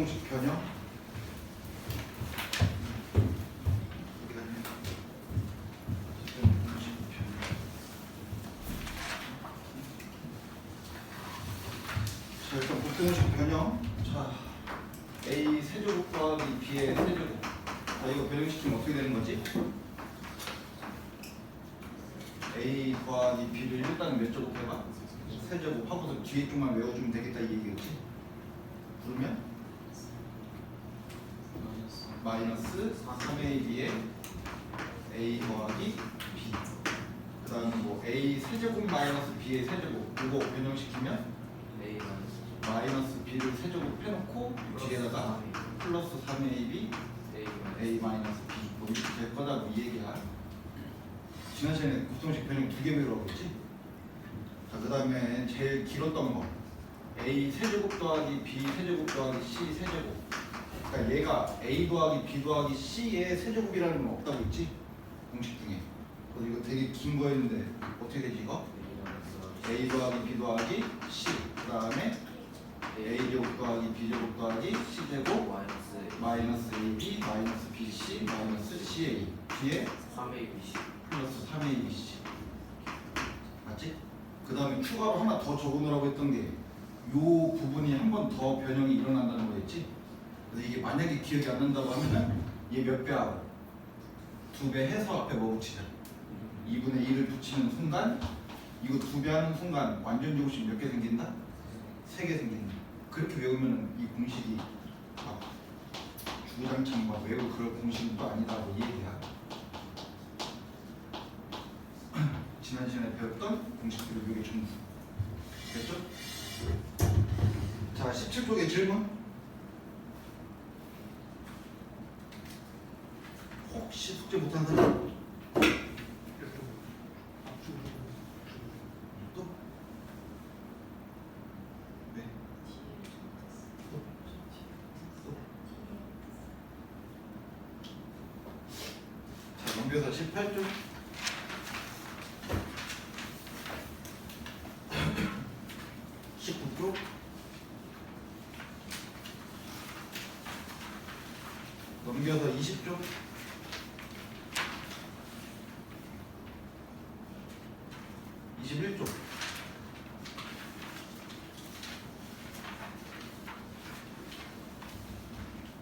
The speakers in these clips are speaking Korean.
복수공식 변형. 자, 일단 복수공식 변형. 자, A 세제곱 더하기 B의 세제곱. 자, 이거 변형시키면 어떻게 되는 거지? A 더하기 B를 일단 몇 제곱 해봐? 세제곱 하고서 뒤에 쪽만 외워주면 되겠다 이 얘기겠지? 그러면 마이너스 3AB에 A 더하기 B. 그 다음에 뭐 A 세제곱 마이너스 B의 세제곱. 이거 변형시키면 A 마이너스 B를 세제곱 해놓고 뒤에다가 플러스 3AB A 마이너스 B 뭐 이렇게 될 거다고 이 얘기야. 지난 시간에 곱동식 변형 2개 배우라고 했지? 자, 그 다음에 제일 길었던 거 A 세제곱 더하기 B 세제곱 더하기 C 세제곱. 그러니까 얘가 A 더하기 B 더하기 C의 세제곱이라는 건 없다고 했지? 공식 중에. 그래서 이거 되게 긴 거였는데 어떻게 되지 이거? A 더하기 B 더하기 C. 그 다음에 A 제곱 더하기 B 제곱 더하기 C 제곱 마이너스 AB 마이너스 BC 마이너스 CA 뒤에 3ABC 플러스 3ABC. 맞지? 그 다음에 추가로 하나 더 적어놓으라고 했던 게 요 부분이 한 번 더 변형이 일어난다는 거였지? 그래서 이게 만약에 기억이 안 난다고 하면은 얘 몇 배 하고 2배 해서 앞에 뭐 붙이자. 2분의 1을 붙이는 순간 이거 2배 하는 순간 완전 제곱식 몇 개 생긴다? 3개 생긴다. 그렇게 외우면 이 공식이 막 주구장창 막 외우고 그럴 공식은 또 아니다고 이 얘기야. 지난 시간에 배웠던 공식들을 여기 전부 됐죠? 자, 17쪽의 질문. 혹시 숙제 못한 사람? 또? 네. 자, 넘겨서 18쪽. 19쪽. 넘겨서 20쪽. 21쪽.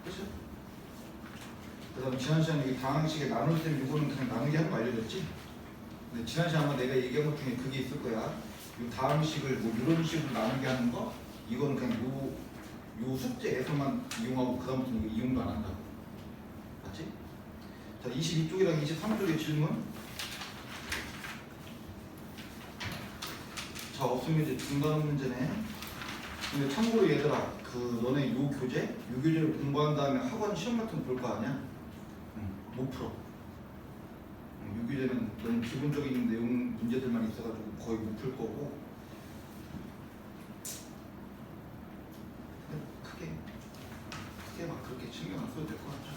그렇죠? 그 다음 지난 시간에 여기 다항식에 나눌 때 이거는 그냥 나누기 하는 거 알려줬지? 근데 지난 시간에 아마 내가 얘기한 것 중에 그게 있을 거야. 이 다항식을 뭐 이런 식으로 나누게 하는 거 이거는 그냥 요 숙제에서만 이용하고 그 다음부터는 이거 이용도 안 한다고. 맞지? 자, 22쪽이랑 23쪽의 질문. 자, 없으면 이제 중간 문제네. 근데 참고로 얘들아, 그 너네 요 교재를 공부한 다음에 학원 시험 같은 거 볼 거 아니야? 못 풀어. 요 교재는 너무 기본적인 내용 문제들만 있어가지고 거의 못 풀 거고. 크게 막 그렇게 신경 안 써도 될 것 같아.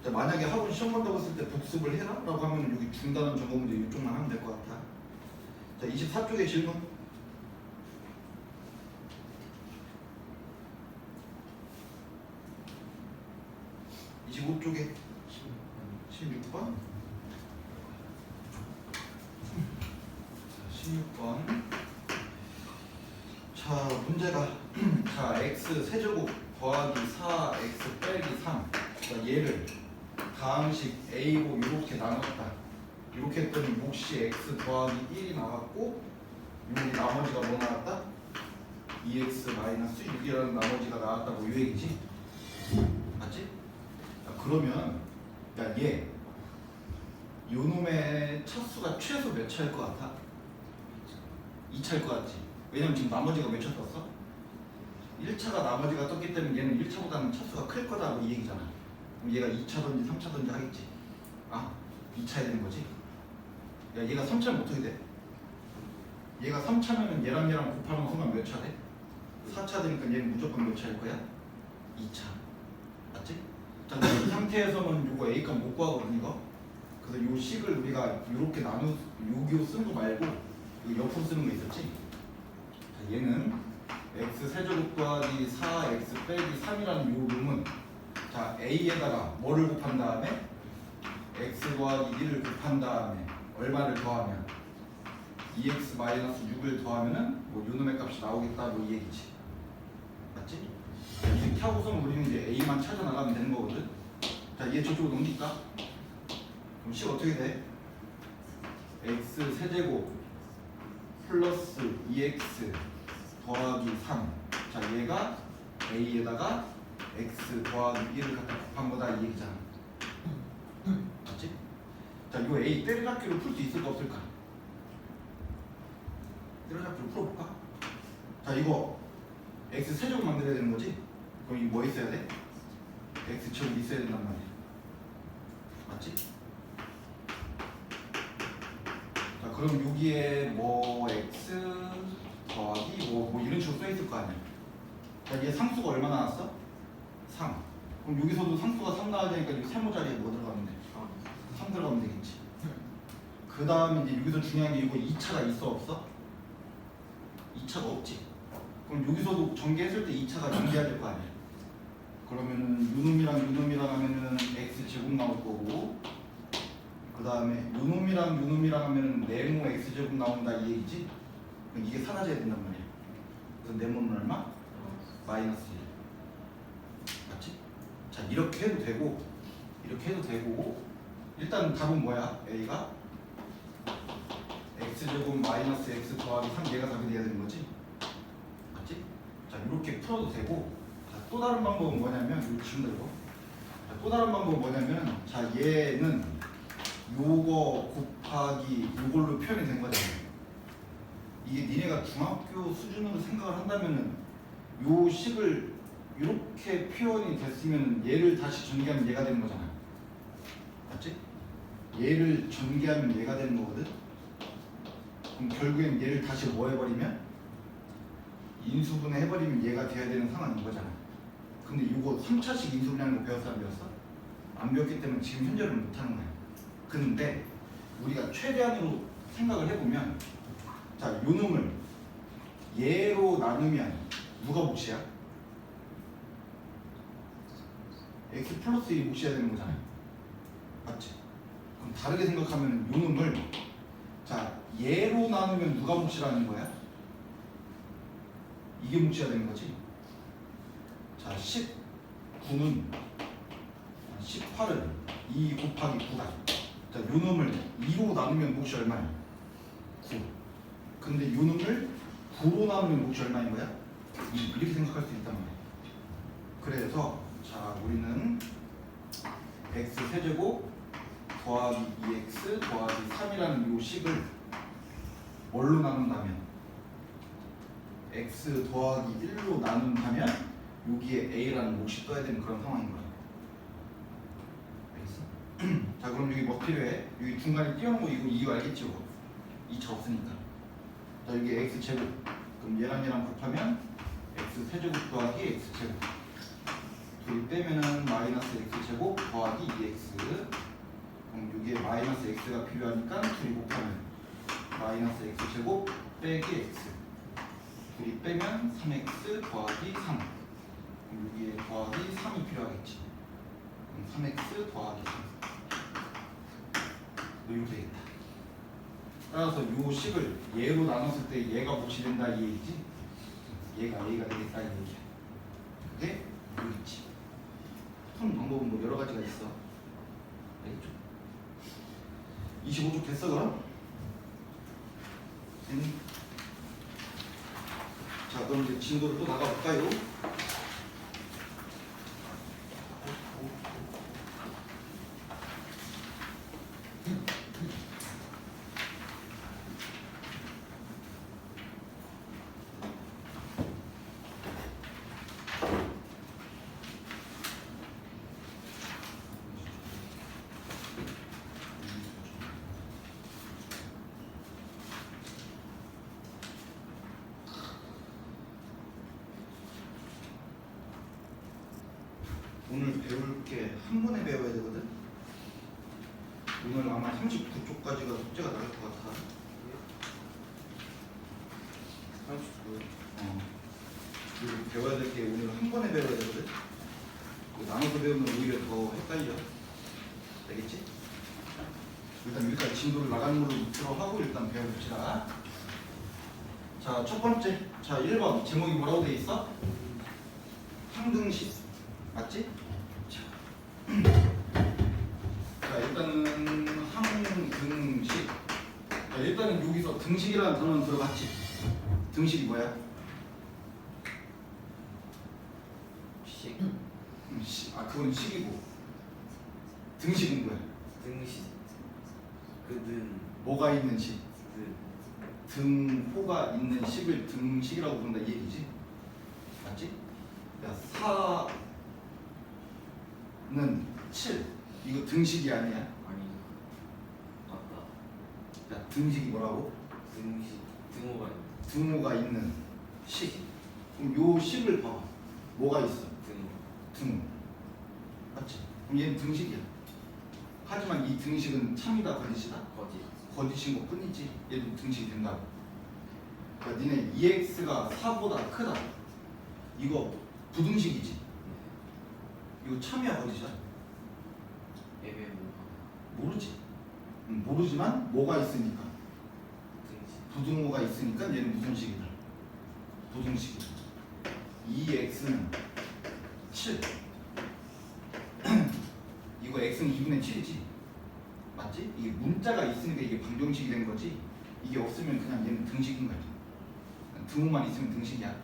자, 만약에 학원 시험 본다고 했을 때 복습을 해라? 라고 하면 여기 중단원 점거 문제 이쪽만 하면 될 것 같아. 자, 24쪽의 질문. (25쪽에) 16번. 16번. 자, 문제가 자, x 세제곱 더하기 4x 빼기 3. 자, 얘를 다항식 a로 이렇게 나눴다. 이렇게 했더니 몫이 x 더하기 1이 나왔고 여기 나머지가 뭐 나왔다? 2x 마이너스 6이라는 나머지가 나왔다고 이 얘기지? 맞지? 자, 그러면 야, 얘 요놈의 차수가 최소 몇 차일 것 같아? 2차일 것 같지? 왜냐면 지금 나머지가 몇 차 떴어? 1차가 나머지가 떴기 때문에 얘는 1차보다는 차수가 클 거다고 이 얘기잖아. 그럼 얘가 2차든지 3차든지 하겠지. 아, 2차야 되는 거지? 야, 얘가 3차면 어떻게 돼? 얘가 3차면은 얘랑 곱하는 순간 몇 차 돼? 4차 되니까 얘는 무조건 몇 차일 거야? 2차. 맞지? 자, 이 상태에서는 요거 A 값 못 구하거든 이거. 그래서 요 식을 우리가 요렇게 여기 쓰는 거 말고 요 옆으로 쓰는 거 있었지? 자, 얘는 x 세제곱 더하기 4x 빼기 3이라는 요 놈은 자 a에다가 뭐를 곱한 다음에 x 더하기 1을 곱한 다음에 얼마를 더하면 2x 마이너스 6을 더하면은 뭐 요 놈의 값이 나오겠다 뭐 이 얘기지. 맞지? 이렇게 하고서는 우리는 이제 a만 찾아 나가면 되는 거거든. 자 얘 저쪽으로 넘길까? 그럼 c 어떻게 돼? x 세제곱 플러스 2x 더하기 3. 자 얘가 a에다가 x 더하기 1을 갖다 곱한 거다 이 얘기잖아. 맞지? 자 이거 a 때려잡기로 풀 수 있을까 없을까? 때려잡기로 풀어볼까? 자 이거 x 세제곱 만들어야 되는 거지? 그럼 이거 뭐 있어야 돼? x 제곱 있어야 된단 말이야. 맞지? 자 그럼 여기에 뭐 x 더하기 뭐 이런 식으로 써있을 거 아니야. 자 얘 상수가 얼마 나왔어? 3. 그럼 여기서도 상수가 3 나와야 되니까 이 세모 자리에 뭐 들어가면 돼? 3 들어가면 되겠지. 그 다음에 이제 여기서 중요한 게 이거 2차가 있어 없어? 2차가 없지. 그럼 여기서도 전개했을 때 2차가 전개해야 될 거 아니야. 그러면은 요놈이랑 하면은 x 제곱 나올 거고, 그 다음에 요놈이랑 하면은 네모 x 제곱 나온다 이 얘기지. 그럼 이게 사라져야 된단 말이야. 그래서 네모는 얼마? 마이너스 1. 맞지? 자 이렇게 해도 되고 이렇게 해도 되고 일단 답은 뭐야? a가 x제곱 마이너스 x 더하기 3 얘가 답이 돼야 되는 거지. 맞지? 자 이렇게 풀어도 되고. 자, 또 다른 방법은 뭐냐면 이거 지운다 이거. 자, 또 다른 방법은 뭐냐면 자 얘는 요거 곱하기 요걸로 표현이 된 거잖아. 이게 니네가 중학교 수준으로 생각을 한다면은 요 식을 이렇게 표현이 됐으면 얘를 다시 전개하면 얘가 되는 거잖아. 맞지? 얘를 전개하면 얘가 되는 거거든. 그럼 결국엔 얘를 다시 뭐 해버리면 인수분해 해버리면 얘가 돼야 되는 상황인 거잖아. 근데 이거 3차식 인수분해하는 거 배웠어 안 배웠어? 안 배웠기 때문에 지금 현재는 못하는 거야. 근데 우리가 최대한으로 생각을 해보면 자 요 놈을 얘로 나누면 누가 몫이야? x 플러스 1이 몫이어야 되는 거잖아. 맞지? 그럼 다르게 생각하면 요 놈을 자 얘로 나누면 누가 몫이라는 거야? 이게 몫이어야 되는 거지. 자 19는 18은 2 곱하기 9다. 자 요 놈을 2로 나누면 몫이 얼마야? 9. 근데 요 놈을 9로 나누면 몫이 얼마인 거야? 2. 이렇게 생각할 수 있단 말이야. 그래서 자 우리는 x 세제곱 더하기 2x 더하기 3이라는 요 식을 뭘로 나눈다면 x 더하기 1로 나눈다면 여기에 a라는 몫이 떠야 되는 그런 상황인 거야. 알겠어? 자 그럼 여기 뭐 필요해? 여기 중간에 띄워놓은 거 이거 알겠지? 이거 2차 없으니까. 자 여기 x 제곱 그럼 얘랑 곱하면 x 세제곱 더하기 x 제곱 둘이 빼면은 마이너스 x 제곱 더하기 2x. 그럼 여기에 마이너스 x가 필요하니까 둘이 곱하면 마이너스 x 제곱 빼기 x 둘이 빼면 3x 더하기 3. 그럼 여기에 더하기 3이 필요하겠지. 그럼 3x 더하기 3 이렇게 되겠다. 따라서 요 식을 얘로 나눴을 때 얘가 몫이 된다 이 얘기지. 얘가 a가 되겠다 이 얘기야. 그게 여기 있지. 푸는 방법은 뭐 여러 가지가 있어. 알겠죠? 25쪽 됐어 그럼? 자 그럼 이제 진도를 또 나가볼까요? 오늘 배울 게 한 번에 배워야 되거든? 오늘 아마 39쪽까지가 숙제가 나갈 것 같아. 39요. 그리고 배워야 될 게 오늘 한 번에 배워야 되거든. 나눠서 배우면 오히려 더 헷갈려. 알겠지? 일단 여기까지 진도를 나가는 걸로 목표로 하고 일단 배워봅시다. 자, 첫 번째. 자, 1번. 제목이 뭐라고 돼 있어? 항등식. 맞지? 자, 일단은 항등식. 자, 일단은 여기서 등식이라는 단어는 들어봤지? 등식이 뭐야? 식. 그건 식이고. 등식은 뭐야? 등식. 그는. 뭐가 있는 식? 그. 등호가 있는 식을 등식이라고 부른다 이 얘기지? 맞지? 야, 4는 7 이거 등식이 아니야? 아니. 맞다. 야, 등식이 뭐라고? 등식. 등호가 있는. 등호가 있는 식. 그럼 요 식을 봐봐. 뭐가 있어? 등호. 등호. 맞지? 그럼 얘는 등식이야. 하지만 이 등식은 참이다 거짓이다? 거짓. 거짓인 것 뿐이지. 얘도 등식이 된다고. 그러니까 니네 2x가 4보다 크다. 이거 부등식이지. 이거 참이야 거짓이야? 애매모호. 모르지. 모르지만 뭐가 있으니까. 등식. 부등호가 있으니까 얘는 무슨 식이다? 부등식이다. 2x는 7. 이거 x는 2분의 7이지. 맞지? 이게 문자가 있으니까 이게 방정식이 된 거지. 이게 없으면 그냥 얘는 등식인 거야. 등호만 있으면 등식이야.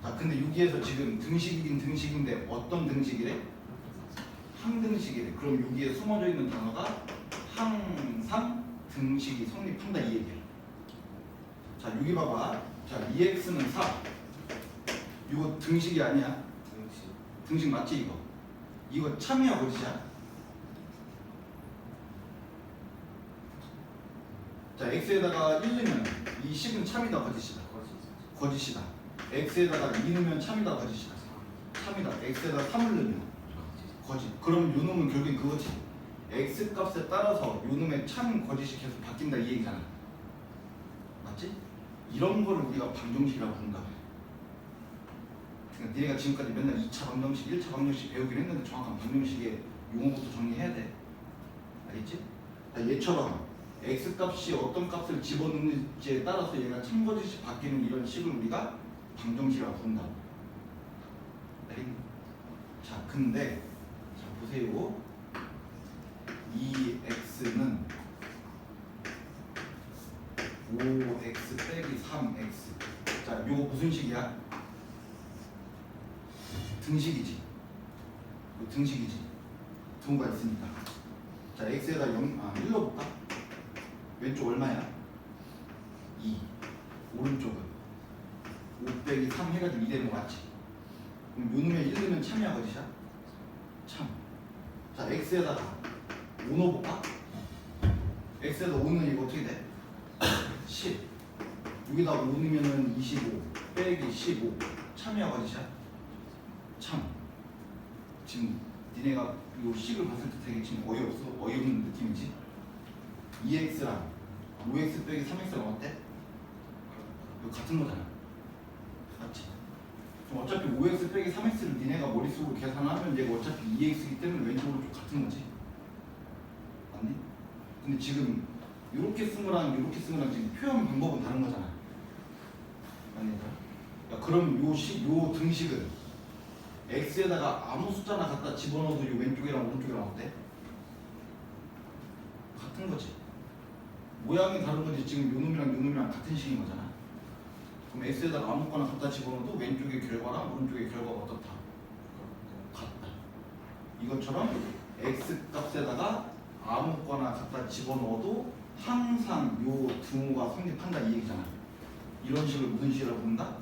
자, 근데 여기에서 지금 등식이긴 등식인데 어떤 등식이래? 항등식이래. 그럼 여기에 숨어져 있는 단어가 항상 등식이 성립한다 이 얘기야. 자, 여기 봐봐. 자, 2x는 4. 이거 등식이 아니야. 등식. 등식 맞지 이거? 이거 참이야 거짓이야? 자, x에다가 1 넣으면 이 식은 참이다 거짓이다? 거짓. 거짓이다. x에다가 2 넣으면 참이다 거짓이다? 참이다. x에다가 3을 넣으면 거짓. 그럼 요 놈은 결국엔 그거지. x 값에 따라서 요 놈의 참 거짓이 계속 바뀐다 이 얘기잖아. 맞지? 이런 거를 우리가 방정식이라고 부른다. 그러니까 니네가 지금까지 맨날 2차 방정식, 1차 방정식 배우긴 했는데 정확한 방정식의 용어부터 정리해야 돼. 알겠지? 자, 얘처럼 x 값이 어떤 값을 집어넣는지에 따라서 얘가 참거짓이 바뀌는 이런 식을 우리가 방정식이라고 부른다. 알겠니? 자, 근데 자 보세요. 이 x는 5x 빼기 3x. 자, 요거 무슨 식이야? 등식이지. 이거 등식이지. 등호가 있으니까. 자, x에다 1 넣어볼까? 왼쪽 얼마야? 2. 오른쪽은 5 빼기 3 해가지고 2 되는 거 맞지? 그럼 요 놈에 1 넣으면 참이야 거짓이야? 참. 자, x에다가 5 넣어볼까? x에다 5는 이거 어떻게 돼? 10. 여기다 5 넣으면 25 빼기 15 참이야 거짓이야? 참. 지금 니네가 요 식을 봤을 때 되게 지금 어이없는 느낌이지? 2x랑 5x 빼기 3x랑 어때? 이거 같은 거잖아. 맞지? 그럼 어차피 5x 빼기 3x를 니네가 머릿속으로 계산하면 얘가 어차피 2x이기 때문에 왼쪽으로 좀 같은 거지. 맞니? 근데 지금 이렇게 쓴 거랑 이렇게 쓴 거랑 지금 표현 방법은 다른 거잖아. 맞니? 야, 그럼 요 등식은 x에다가 아무 숫자나 갖다 집어넣어도 이 왼쪽이랑 오른쪽이랑 어때? 같은 거지. 모양이 다른 거지. 지금 요 놈이랑 같은 식인 거잖아. 그럼 x에다가 아무거나 갖다 집어넣어도 왼쪽의 결과랑 오른쪽의 결과가 어떻다? 같다. 이것처럼 x 값에다가 아무거나 갖다 집어넣어도 항상 요 등호가 성립한다 이 얘기잖아. 이런 식을 무슨 식이라고 부른다?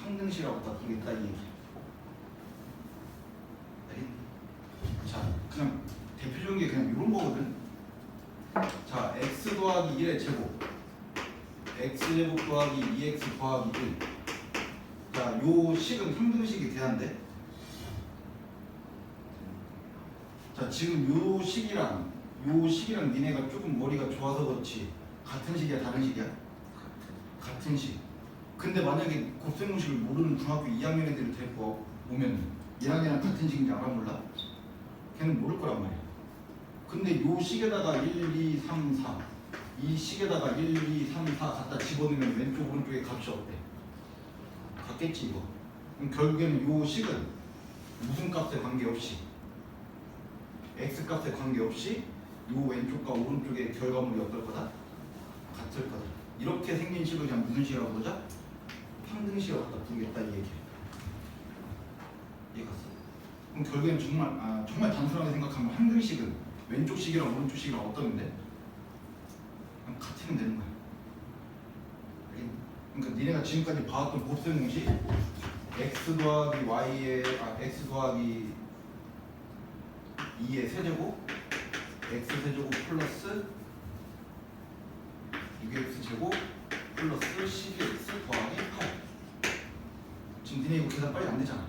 항등식이라고 부르겠다 이 얘기야. 자, 그냥 대표적인 게 그냥 이런 거거든. 자, x 더하기 1의 제곱, x 제곱 더하기 2x 더하기 1. 자, 요 식은 항등식이 돼야 돼. 자, 지금 요 식이랑 니네가 조금 머리가 좋아서 그렇지 같은 식이야 다른 식이야? 같은 식. 근데 만약에 곱셈공식을 모르는 중학교 2학년 애들을 데리고 오면 얘랑이랑 같은 식인지 알아 몰라? 걔는 모를 거란 말이야. 근데 요 식에다가 1, 2, 3, 4 이 식에다가 1, 2, 3, 4 갖다 집어넣으면 왼쪽 오른쪽의 값이 어때? 같겠지 이거. 그럼 결국에는 요 식은 무슨 값에 관계없이 x 값에 관계없이 요 왼쪽과 오른쪽의 결과물이 어떨 거다? 같을 거다. 이렇게 생긴 식을 그냥 무슨 식이라고 부르자? 항등식이라고 갖다 부르겠다 이 얘기야. 이해갔어? 그럼 결국엔 정말 단순하게 생각하면 항등식은 왼쪽 식이랑 오른쪽 식이랑 어떤데? 그냥 같으면 되는 거야. 알겠니? 그러니까 니네가 지금까지 봐왔던 곱셈 공식 x 더하기 y의 x 더하기 2의 세제곱 x 세제곱 플러스 6x 제곱 플러스 12x 더하기 8 지금 니네 이거 계산 빨리 안 되잖아.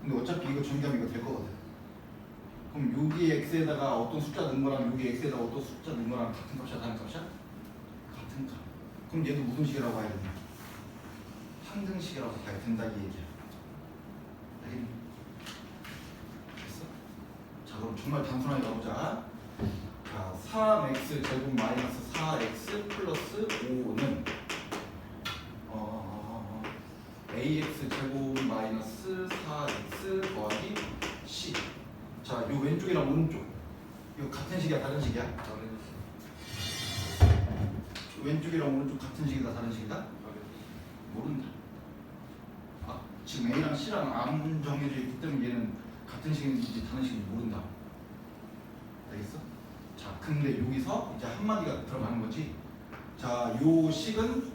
근데 어차피 이거 정리하면 이거 될 거거든. 그럼 여기 x에다가 어떤 숫자 넣은 거랑 여기 x에다가 어떤 숫자 넣은 거랑 같은 값이야 다른 값이야? 같은 값. 그럼 얘도 무슨 식이라고 봐야 되냐? 항등식이라고 봐야 된다 이 얘기야. 알겠니? 됐어? 자 그럼 정말 단순하게 가보자. 자 3x 제곱 마이너스 4x 플러스 5는 ax 제곱 마이너스 4x 더하기 c. 자, 요 왼쪽이랑 오른쪽 이거 같은 식이야 다른 식이야? 다른 왼쪽이랑 오른쪽 같은 식이다 다른 식이다? 모른다. 지금 A랑 C랑 안 정해져 있기 때문에 얘는 같은 식인지 다른 식인지 모른다. 알겠어? 자, 근데 여기서 이제 한마디가 들어가는 거지. 자, 요 식은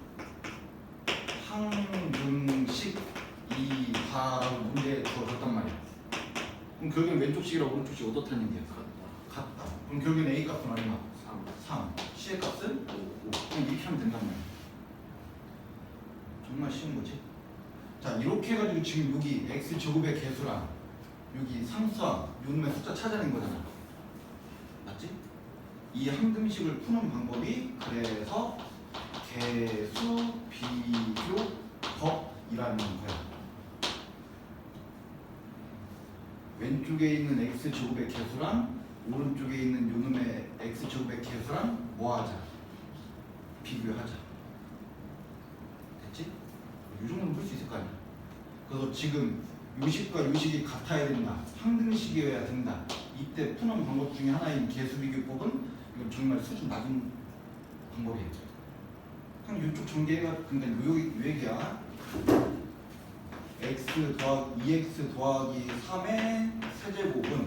항등식이다라고 문제에 주어졌단 말이야. 그럼 결국엔 왼쪽 식이랑 오른쪽 식이 어떻다는 얘기야? 같다. 그럼 결국엔 A 값은 얼마? 3. C의 값은 5. 그럼 이렇게 하면 된단 말이야. 정말 쉬운 거지. 자, 이렇게 해가지고 지금 여기 x 제곱의 개수랑 여기 상수와 요놈의 숫자 찾아낸 거잖아. 맞지? 이 항등식을 푸는 방법이 그래서 개수 비교법이라는 거야. 왼쪽에 있는 x 제곱의 개수랑 오른쪽에 있는 요놈의 x 제곱의 개수랑 뭐 하자? 비교하자. 됐지? 이 정도는 풀 수 있을 거 아니야. 그래서 지금 요식과 요식이 같아야 된다. 항등식이어야 된다. 이때 푸는 방법 중에 하나인 개수비교법은 이건 정말 수준 낮은 방법이에요. 그냥 이쪽 전개가 그러니까 요 얘기야. x 더하기 2x 더하기 3의 세제곱은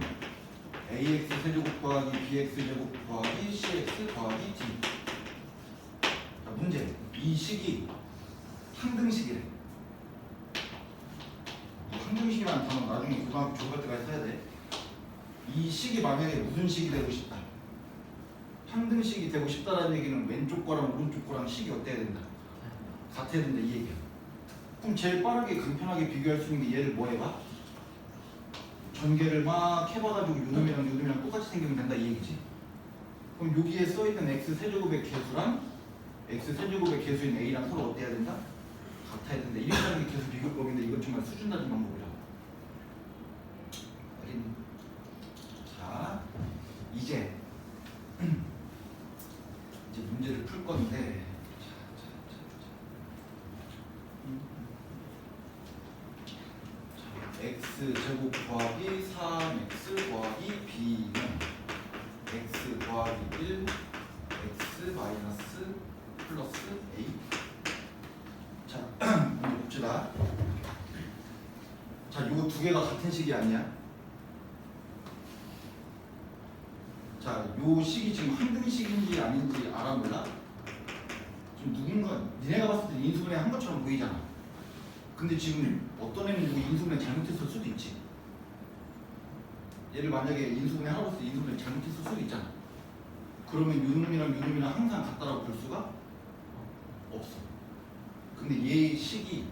ax 세제곱 더하기 bx 제곱 더하기 cx 더하기 d. 자, 문제. 이 식이 항등식이래. 이 항등식이라는 단어 나중에 고등학교 졸업할 때까지 써야 돼. 이 식이 만약에 무슨 식이 되고 싶다. 항등식이 되고 싶다라는 얘기는 왼쪽 거랑 오른쪽 거랑 식이 어때야 된다. 같아야 된다 이 얘기야. 그럼 제일 빠르게 간편하게 비교할 수 있는 게 얘를 뭐 해봐? 전개를 막 해봐가지고 요놈이랑 똑같이 생기면 된다 이 얘기지. 그럼 여기에 써있던 x 세제곱의 개수랑 x 세제곱의 개수인 a랑 서로 어때야 된다? 같아야 된다. 이렇게 하는 게 개수 비교법인데 이건 정말 수준 낮은 방법이라. 알겠니? 자, 이제 문제를 풀 건데. x 제곱 더하기 3x 더하기 b는 x 더하기 1 x 마이너스 플러스 a. 자, 문제 봅시다. 자, 요거 두 개가 같은 식이 아니야? 자, 요 식이 지금 항등식인지 아닌지 알아 몰라? 지금 누군가 니네가 봤을 때 인수분해 한 것처럼 보이잖아. 근데 지금 어떤 애는 이거 인수분해 잘못했을 수도 있지. 얘를 만약에 인수분해 하라고 했을 때 인수분해 잘못했을 수도 있잖아. 그러면 요놈이랑 항상 같다라고 볼 수가 없어. 근데 얘 식이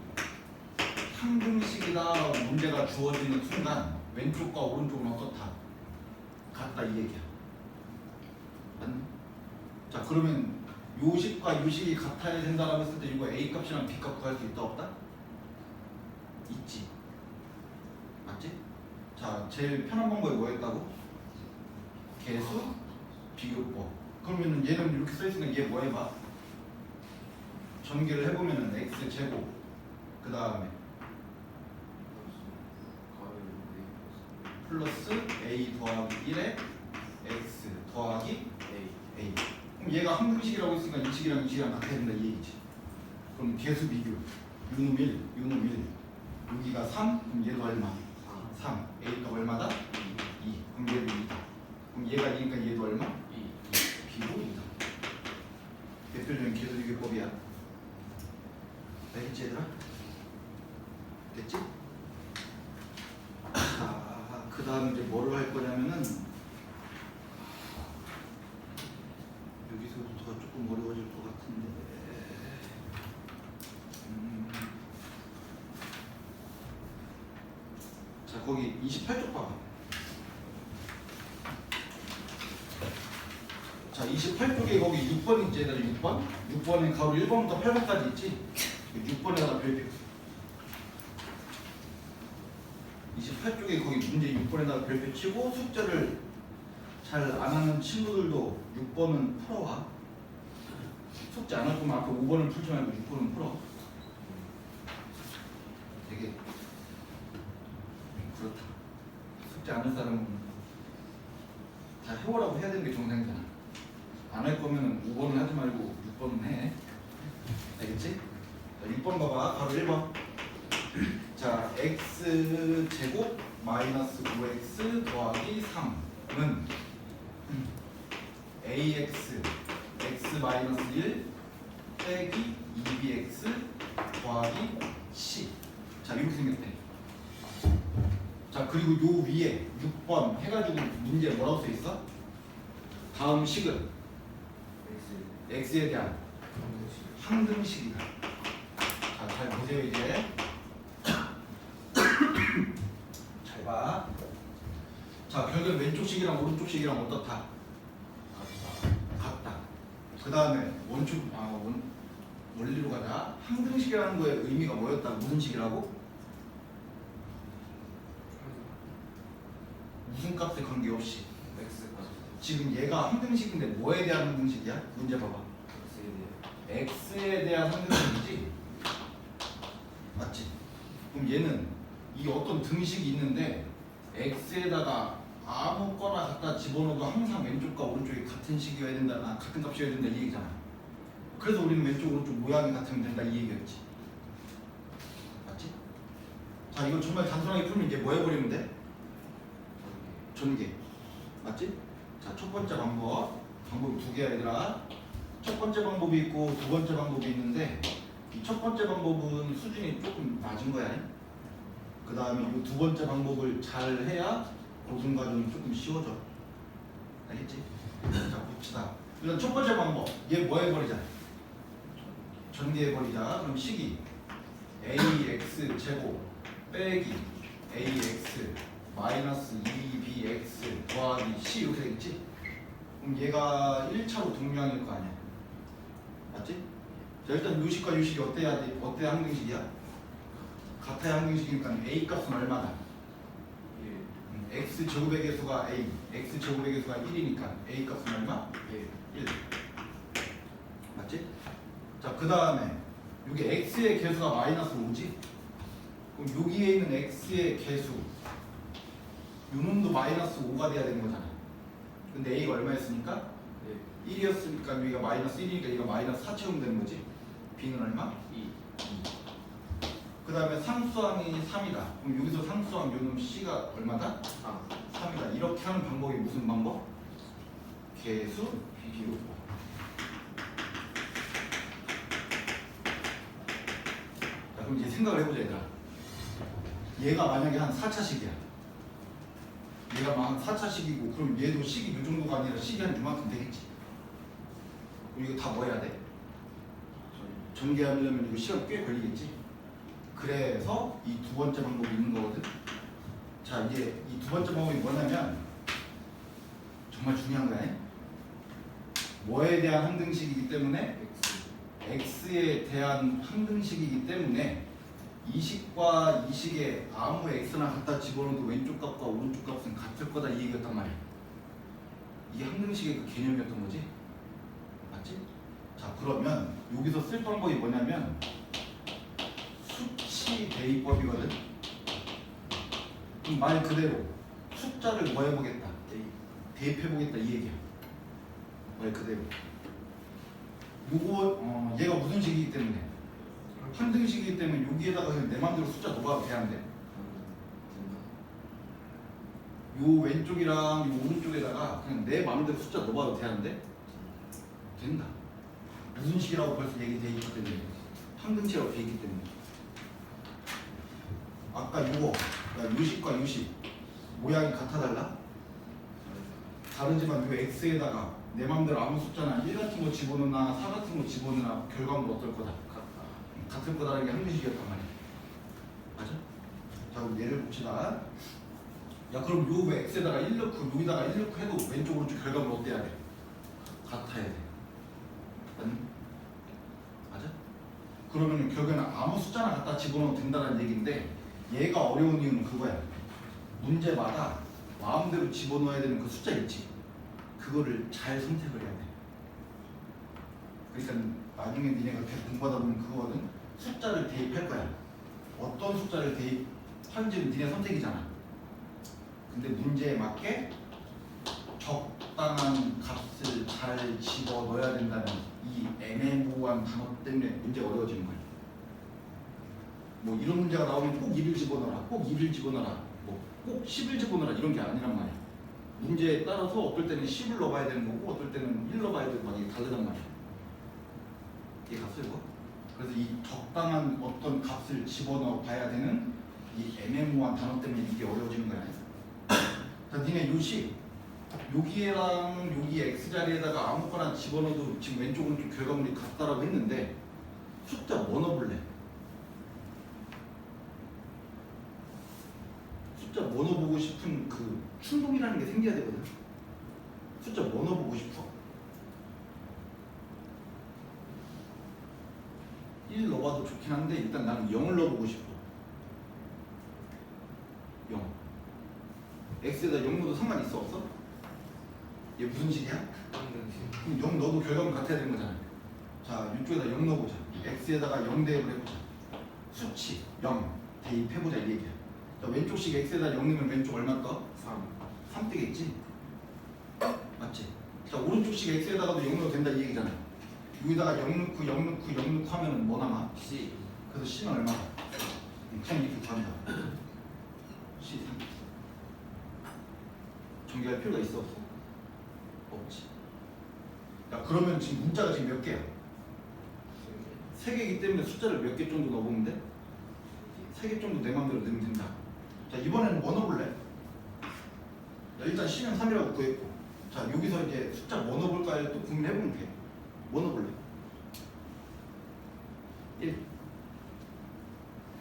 항등식이다라고 문제가 주어지는 순간 왼쪽과 오른쪽은 어떻다? 같다 이 얘기야. 맞니? 자, 그러면 요식과 요식이 같아야 된다라고 했을 때 이거 A 값이랑 B 값 구할 수 있다 없다? 있지. 맞지? 자, 제일 편한 방법이 뭐였다고? 계수 비교법. 그러면은 얘는 이렇게 써있으니까 얘 뭐 해봐? 전개를 해보면은 x 제곱 그 다음에 플러스 a 더하기 1에 x 더하기 a. 그럼 얘가 항등식이라고 했으니까 이 식이랑 이 식이랑 같아야 된다 이 얘기지. 그럼 계수 비교 유놈 1, 유놈 1 여기가 3, 그럼 얘도 얼마? 3. a 값 얼마다? 2. 그럼 얘도 2다. 그럼 얘가 2니까 얘도 얼마? 2. b도 2다. 대표적인 계수 비교법이야. 알겠지 얘들아? 됐지? 자, 그 다음 이제 뭐를 할 거냐면은 여기서부터가 조금 어려워질 것 같은데 자, 거기 28쪽 봐봐. 자, 28쪽에 거기 6번 있지 얘들아. 6번? 6번에 가로 1번부터 8번까지 있지? 6번에다가 별표. 28쪽에 거기 문제 6번에다가 별표 치고 숙제를 잘 안 하는 친구들도 6번은 풀어와. 숙제 안 할 거면 앞에 5번을 풀지 말고 6번은 풀어. 되게 그렇다. 숙제 안 할 사람은 다 해오라고 해야 되는 게 정상이잖아. 안 할 거면 5번은 하지 말고 6번은 해. 알겠지? 자, 6번 봐봐. 바로 1번. 자, x 제곱 마이너스 5x 더하기 3은 ax x 마이너스 1 빼기 2bx 더하기 c. 자, 이렇게 생겼대. 자, 그리고 요 위에 6번 해가지고 문제 뭐라고 써 있어? 다음 식은 x에 대한 항등식이다. 자, 잘 보세요 이제. 잘 봐. 자, 결국 왼쪽 식이랑 오른쪽 식이랑 어떻다? 같다. 그 다음에 원리로 가자. 항등식이라는 거의 의미가 뭐였다? 무슨 식이라고? 무슨 값에 관계없이. 지금 얘가 항등식인데 뭐에 대한 항등식이야? 문제 봐봐. x에 대한 항등식이지? 맞지? 그럼 얘는 이 어떤 등식이 있는데 x에다가 아무거나 갖다 집어넣어도 항상 왼쪽과 오른쪽이 같은 식이어야 된다, 같은 값이어야 된다 이 얘기잖아. 그래서 우리는 왼쪽 오른쪽 모양이 같으면 된다 이 얘기였지. 맞지? 자, 이거 정말 단순하게 풀면 이제 뭐 해버리면 돼? 전개. 맞지? 자, 첫 번째 방법이 두 개야 얘들아. 첫 번째 방법이 있고 두 번째 방법이 있는데 이 첫 번째 방법은 수준이 조금 낮은 거야. 그 다음에 이 두 번째 방법을 잘 해야 고등 과정이 조금 쉬워져. 알겠지? 자, 봅시다. 일단 첫 번째 방법, 얘 뭐 해버리자? 전개해버리자. 그럼 식이 ax 제곱 빼기 ax 마이너스 2bx 더하기 c 이렇게 되겠지? 그럼 얘가 1차로 동량일 거 아니야. 맞지? 자, 일단 요식과 요식이 어때야 돼? 어때야 항등식이야? 같아야 항등식이니까 a 값은 얼마다? x 제곱의 개수가 a, x 제곱의 개수가 1이니까 a 값은 얼마? 1. 맞지? 자, 그 다음에 여기 x의 개수가 마이너스 5지? 그럼 여기에 있는 x의 개수 요 놈도 마이너스 5가 돼야 되는 거잖아. 근데 a가 얼마였으니까? 1이었으니까 여기가 마이너스 1이니까 여기가 마이너스 4 채우면 거지. b는 얼마? 2. 그 다음에 상수항이 3이다. 그럼 여기서 상수항 요놈 c가 얼마다? 3이다. 이렇게 하는 방법이 무슨 방법? 계수 비교법. 자, 그럼 이제 생각을 해보자 얘들아. 얘가 만약에 한 4차식이야. 얘가 막 한 4차식이고 그럼 얘도 식이 요 정도가 아니라 식이 한 요만큼 되겠지. 그럼 이거 다 뭐 해야 돼? 전개하려면 이거 시간 꽤 걸리겠지. 그래서 이 두 번째 방법이 있는 거거든. 자, 이제 이 두 번째 방법이 뭐냐면 정말 중요한 거야. 뭐에 대한 항등식이기 때문에 X x에 대한 항등식이기 때문에 이 식과 이 식에 아무 x나 갖다 집어넣어도 왼쪽 값과 오른쪽 값은 같을 거다 이 얘기였단 말이야. 이게 항등식의 그 개념이었던 거지. 맞지? 자 그러면 여기서 쓸 방법이 뭐냐면 수치 대입법이거든. 그럼 말 그대로 숫자를 뭐 해보겠다? 대입해보겠다 이 얘기야. 말 그대로. 요거 얘가 무슨 식이기 때문에 항등식이기 때문에 여기에다가 그냥 내 맘대로 숫자 넣어봐도 돼안돼? 요 왼쪽이랑 요 오른쪽에다가 그냥 내 맘대로 숫자 넣어봐도 돼안돼? 된다. 무슨 식이라고 벌써 얘기돼 있기 때문에 항등식이라고 돼 있기 때문에. 아까 요거 요식과 요식 모양이 같아 달라? 다르지만 요 x에다가 내 맘대로 아무 숫자나 1 같은 거 집어넣나 4 같은 거 집어넣나 결과물 어떨 거다? 같을 거다라는 게 항등식이었단 말이야. 맞아? 자 그럼 예를 봅시다. 야 그럼 요 x에다가 1 넣고 여기다가 1 넣고 해도 왼쪽 오른쪽 결과물 어때야 돼? 같아야 돼. 맞아? 그러면 결국에는 아무 숫자나 갖다 집어넣으면 된다는 얘기인데 얘가 어려운 이유는 그거야. 문제마다 마음대로 집어넣어야 되는 그 숫자 있지. 그거를 잘 선택을 해야 돼. 그러니까 나중에 니네가 계속 공부하다 보면 그거는 숫자를 대입할 거야. 어떤 숫자를 대입하는지는 니네 선택이잖아. 근데 문제에 맞게 적당한 값을 잘 집어넣어야 된다는 이 애매모호한 단어 때문에 문제가 어려워지는 거야. 뭐 이런 문제가 나오면 꼭 1을 집어넣어라, 꼭 2를 집어넣어라, 뭐 꼭 10을 집어넣어라 이런 게 아니란 말이야. 문제에 따라서 어떨 때는 10을 넣어봐야 되는 거고 어떨 때는 1 넣어봐야 되고 막 이게 다르단 말이야. 이게 갔어 이거? 그래서 이 적당한 어떤 값을 집어넣어 봐야 되는 이 애매모호한 단어 때문에 이게 어려워지는 거야. 자, 니네 요식 여기랑 여기 x자리에다가 아무거나 집어넣어도 지금 왼쪽 오른쪽 결과물이 같다라고 했는데 숫자 뭐 넣어볼래? 숫자 뭐 넣어보고 싶은 그 충동이라는 게 생겨야 되거든. 숫자 뭐 넣어보고 싶어? 1 넣어봐도 좋긴 한데 일단 나는 0을 넣어보고 싶어. 0 x에다 0 넣어도 상관 있어 없어? 얘 무슨 식이야? 항등식 그럼 0 넣어도 결과물 같아야 되는 거잖아. 자 이쪽에다 0 넣어보자. x에다가 0 대입을 해보자. 수치 0 대입해보자 이 얘기야. 자 왼쪽식 x에다 0 넣으면 왼쪽 얼마 떠? 3 뜨겠지? 맞지? 자 오른쪽식 x에다가도 0 넣어도 된다 이 얘기잖아. 여기다가 0 넣고 0 넣고 0 넣고 하면은 뭐 남아? C 그래서 c는 얼마야? 그냥 이렇게 구한다. c 3 전개할 필요가 있어 없어? 없지. 야 그러면 지금 문자가 지금 몇 개야? 3개이기 때문에 숫자를 몇 개 정도 넣어보면 돼? 3개 정도 내 맘대로 넣으면 된다. 자 이번에는 뭐 넣어볼래? 야, 일단 c는 3이라고 구했고 자 여기서 이제 숫자 뭐 넣어볼까를 또 고민해보면 돼. 뭐 넣어볼래? 1.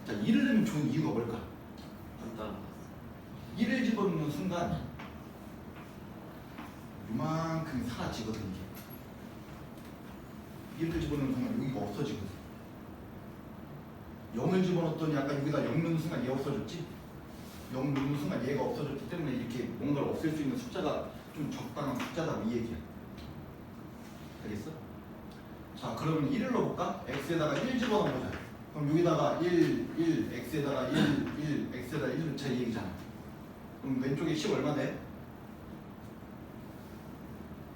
자 1을 넣으면 좋은 이유가 뭘까? 간단 1을 집어넣는 순간 요만큼 사라지거든 이게. 1을 집어넣는 순간 여기가 없어지거든. 0을 집어넣었더니 아까 여기다 0 넣는 순간 얘 없어졌지? 0 넣는 순간 얘가 없어졌기 때문에 이렇게 뭔가를 없앨 수 있는 숫자가 좀 적당한 숫자다 이 얘기야. 알겠어? 자 그러면 1을 넣어볼까? x에다가 1 집어넣어보자. 그럼 여기다가 1, x에다가 1, x에다가 1 넣자 이 얘기잖아. 그럼 왼쪽에 10 얼마 돼?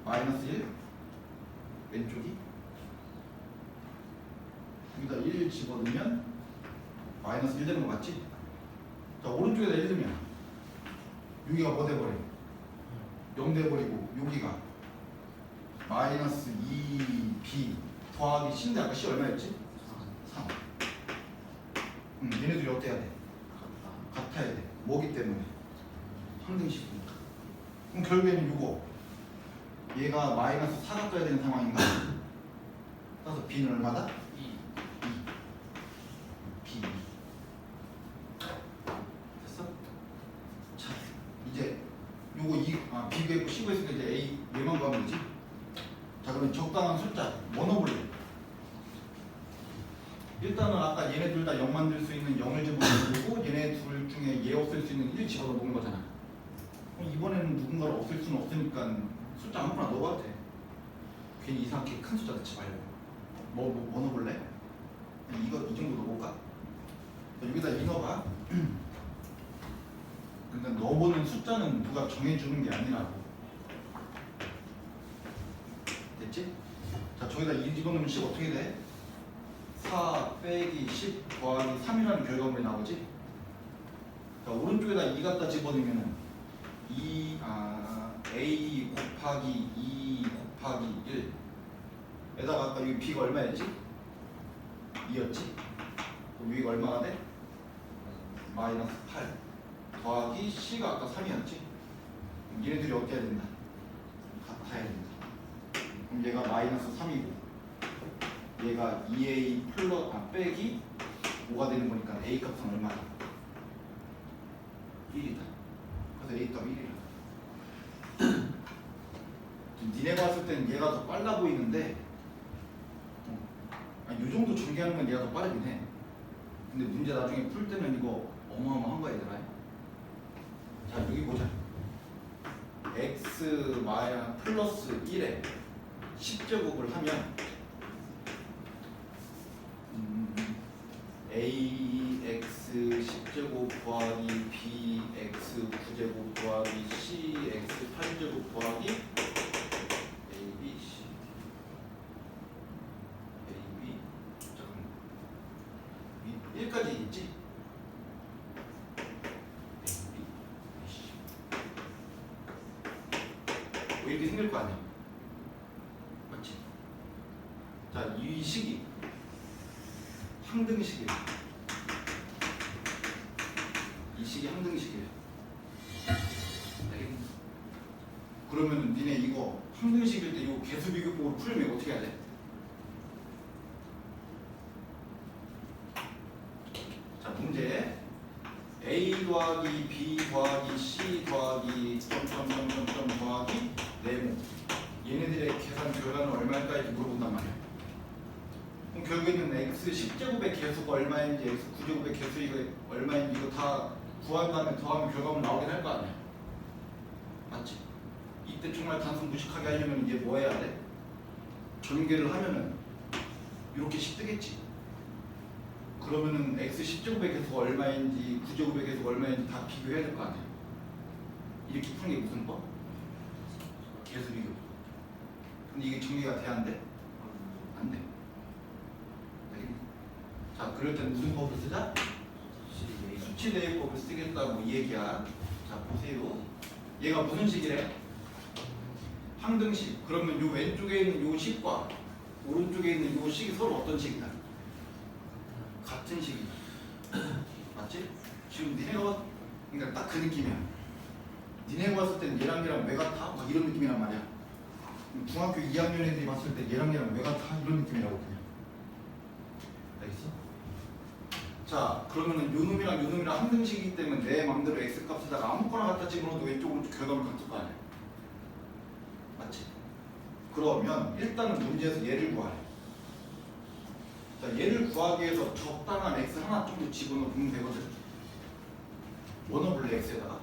마이너스 1? 왼쪽이? 여기다 1 집어넣으면 마이너스 1 되는 거 맞지? 자 오른쪽에다 1 넣으면 여기가 뭐 돼버려? 0 돼버리고 여기가 마이너스 2b 더하기 c인데 아까 c 얼마였지? 3. 얘네들이 어때야 돼? 같아야 돼. 뭐기 때문에? 항등식이니까. 그럼 결국에는 이거 얘가 마이너스 4가 떠야 되는 상황인가? 따라서 b는 얼마다? 2 b 됐어? 자 이제 요거 b 구했고 c 구했으니까 이제 a 얘만 구하면 되지? 자 그럼 다음에 적당한 숫자 뭐 넣어볼래? 일단은 아까 얘네 둘 다 0 만들 수 있는 0을 집어넣고 얘네 둘 중에 얘 없앨 수 있는 1 집어넣은 거잖아. 그럼 이번에는 누군가를 없앨 수는 없으니까 숫자 아무거나 넣어봐도 돼. 괜히 이상하게 큰 숫자 넣지 말고. 뭐 넣어볼래? 이거 이 정도 넣어볼까? 여기다 2 넣어봐. 그러니까 넣어보는 숫자는 누가 정해주는 게 아니라고. 됐지? 자, 저기다 2 집어넣으면 10 어떻게 돼? 4 빼기 10 더하기 3이라는 결과물이 나오지? 자, 오른쪽에다 2 갖다 집어넣으면 A 곱하기 2 곱하기 1 에다가 아까 여기 B가 얼마였지? 2였지? 그럼 위가 얼마가 돼? 마이너스 8 더하기 C가 아까 3이었지? 그럼 얘네들이 어때야 된다? 같아야 된다. 그럼 얘가 마이너스 3이고 얘가 2A 빼기 5가 되는 거니까 A 값은 얼마야? 1이다. 그래서 A 값 1이라. 니네 봤을 땐 얘가 더 빨라 보이는데 이 정도 전개하는 건 얘가 더 빠르긴 해. 근데 문제 나중에 풀 때는 이거 어마어마한 거 얘들아. 자, 여기 보자. x 플러스 1에 10제곱을 하면 ax 10제곱 더하기 bx 9제곱 더하기 cx 8제곱 더하기 ab c ab 잠깐만 1까지 있지? ab c 뭐 이렇게 생길 거 아니야? 맞지? 자, 이 식이 항등식이야. 이 식이 항등식이야. 알겠니? 그러면 니네 이거 항등식일 때 이거 개수 비교법으로 풀면 어떻게 해야 돼? 자, 문제 A 더하기 B 더하기 C 더하기 점점점점점 더하기 네모 얘네들의 계산 결과는 얼마일까 이렇게 물어본단 말이야. 그럼 결국에는 x 10제곱의 개수가 얼마인지 x 9제곱의 개수가 얼마인지 이거 다 구한 다음에 더하면 결과물 나오긴 할 거 아니야. 맞지? 이때 정말 단순 무식하게 하려면 이제 뭐 해야 돼? 전개를 하면은 이렇게씩 뜨겠지. 그러면은 x 10제곱의 개수가 얼마인지 9제곱의 개수가 얼마인지 다 비교해야 될 거 아니야. 이렇게 푸는 게 무슨 법? 개수 비교. 근데 이게 전개가 돼 안 돼? 안 돼. 자, 그럴 땐 무슨 법을 쓰자? 수치 대입법을 쓰겠다고 이 얘기야. 자, 보세요. 얘가 무슨 식이래? 항등식. 그러면 요 왼쪽에 있는 요 식과 오른쪽에 있는 요 식이 서로 어떤 식이다? 같은 식이다. 맞지? 지금 니네가 그러니까 딱 그 느낌이야. 니네가 봤을 땐 얘랑 얘랑 왜 같아? 막 이런 느낌이란 말이야. 중학교 2학년 애들이 봤을 때 얘랑 얘랑 왜 같아? 이런 느낌이라고 그냥. 알겠어? 자, 그러면은 요 놈이랑 항등식이기 때문에 내 맘대로 x 값에다가 아무거나 갖다 집어넣어도 왼쪽 오른쪽 결과물 같을 거 아니야. 맞지? 그러면 일단은 문제에서 얘를 구하래. 자, 얘를 구하기 위해서 적당한 x 하나 정도 집어넣으면 되거든. 뭐 넣어볼래 x에다가?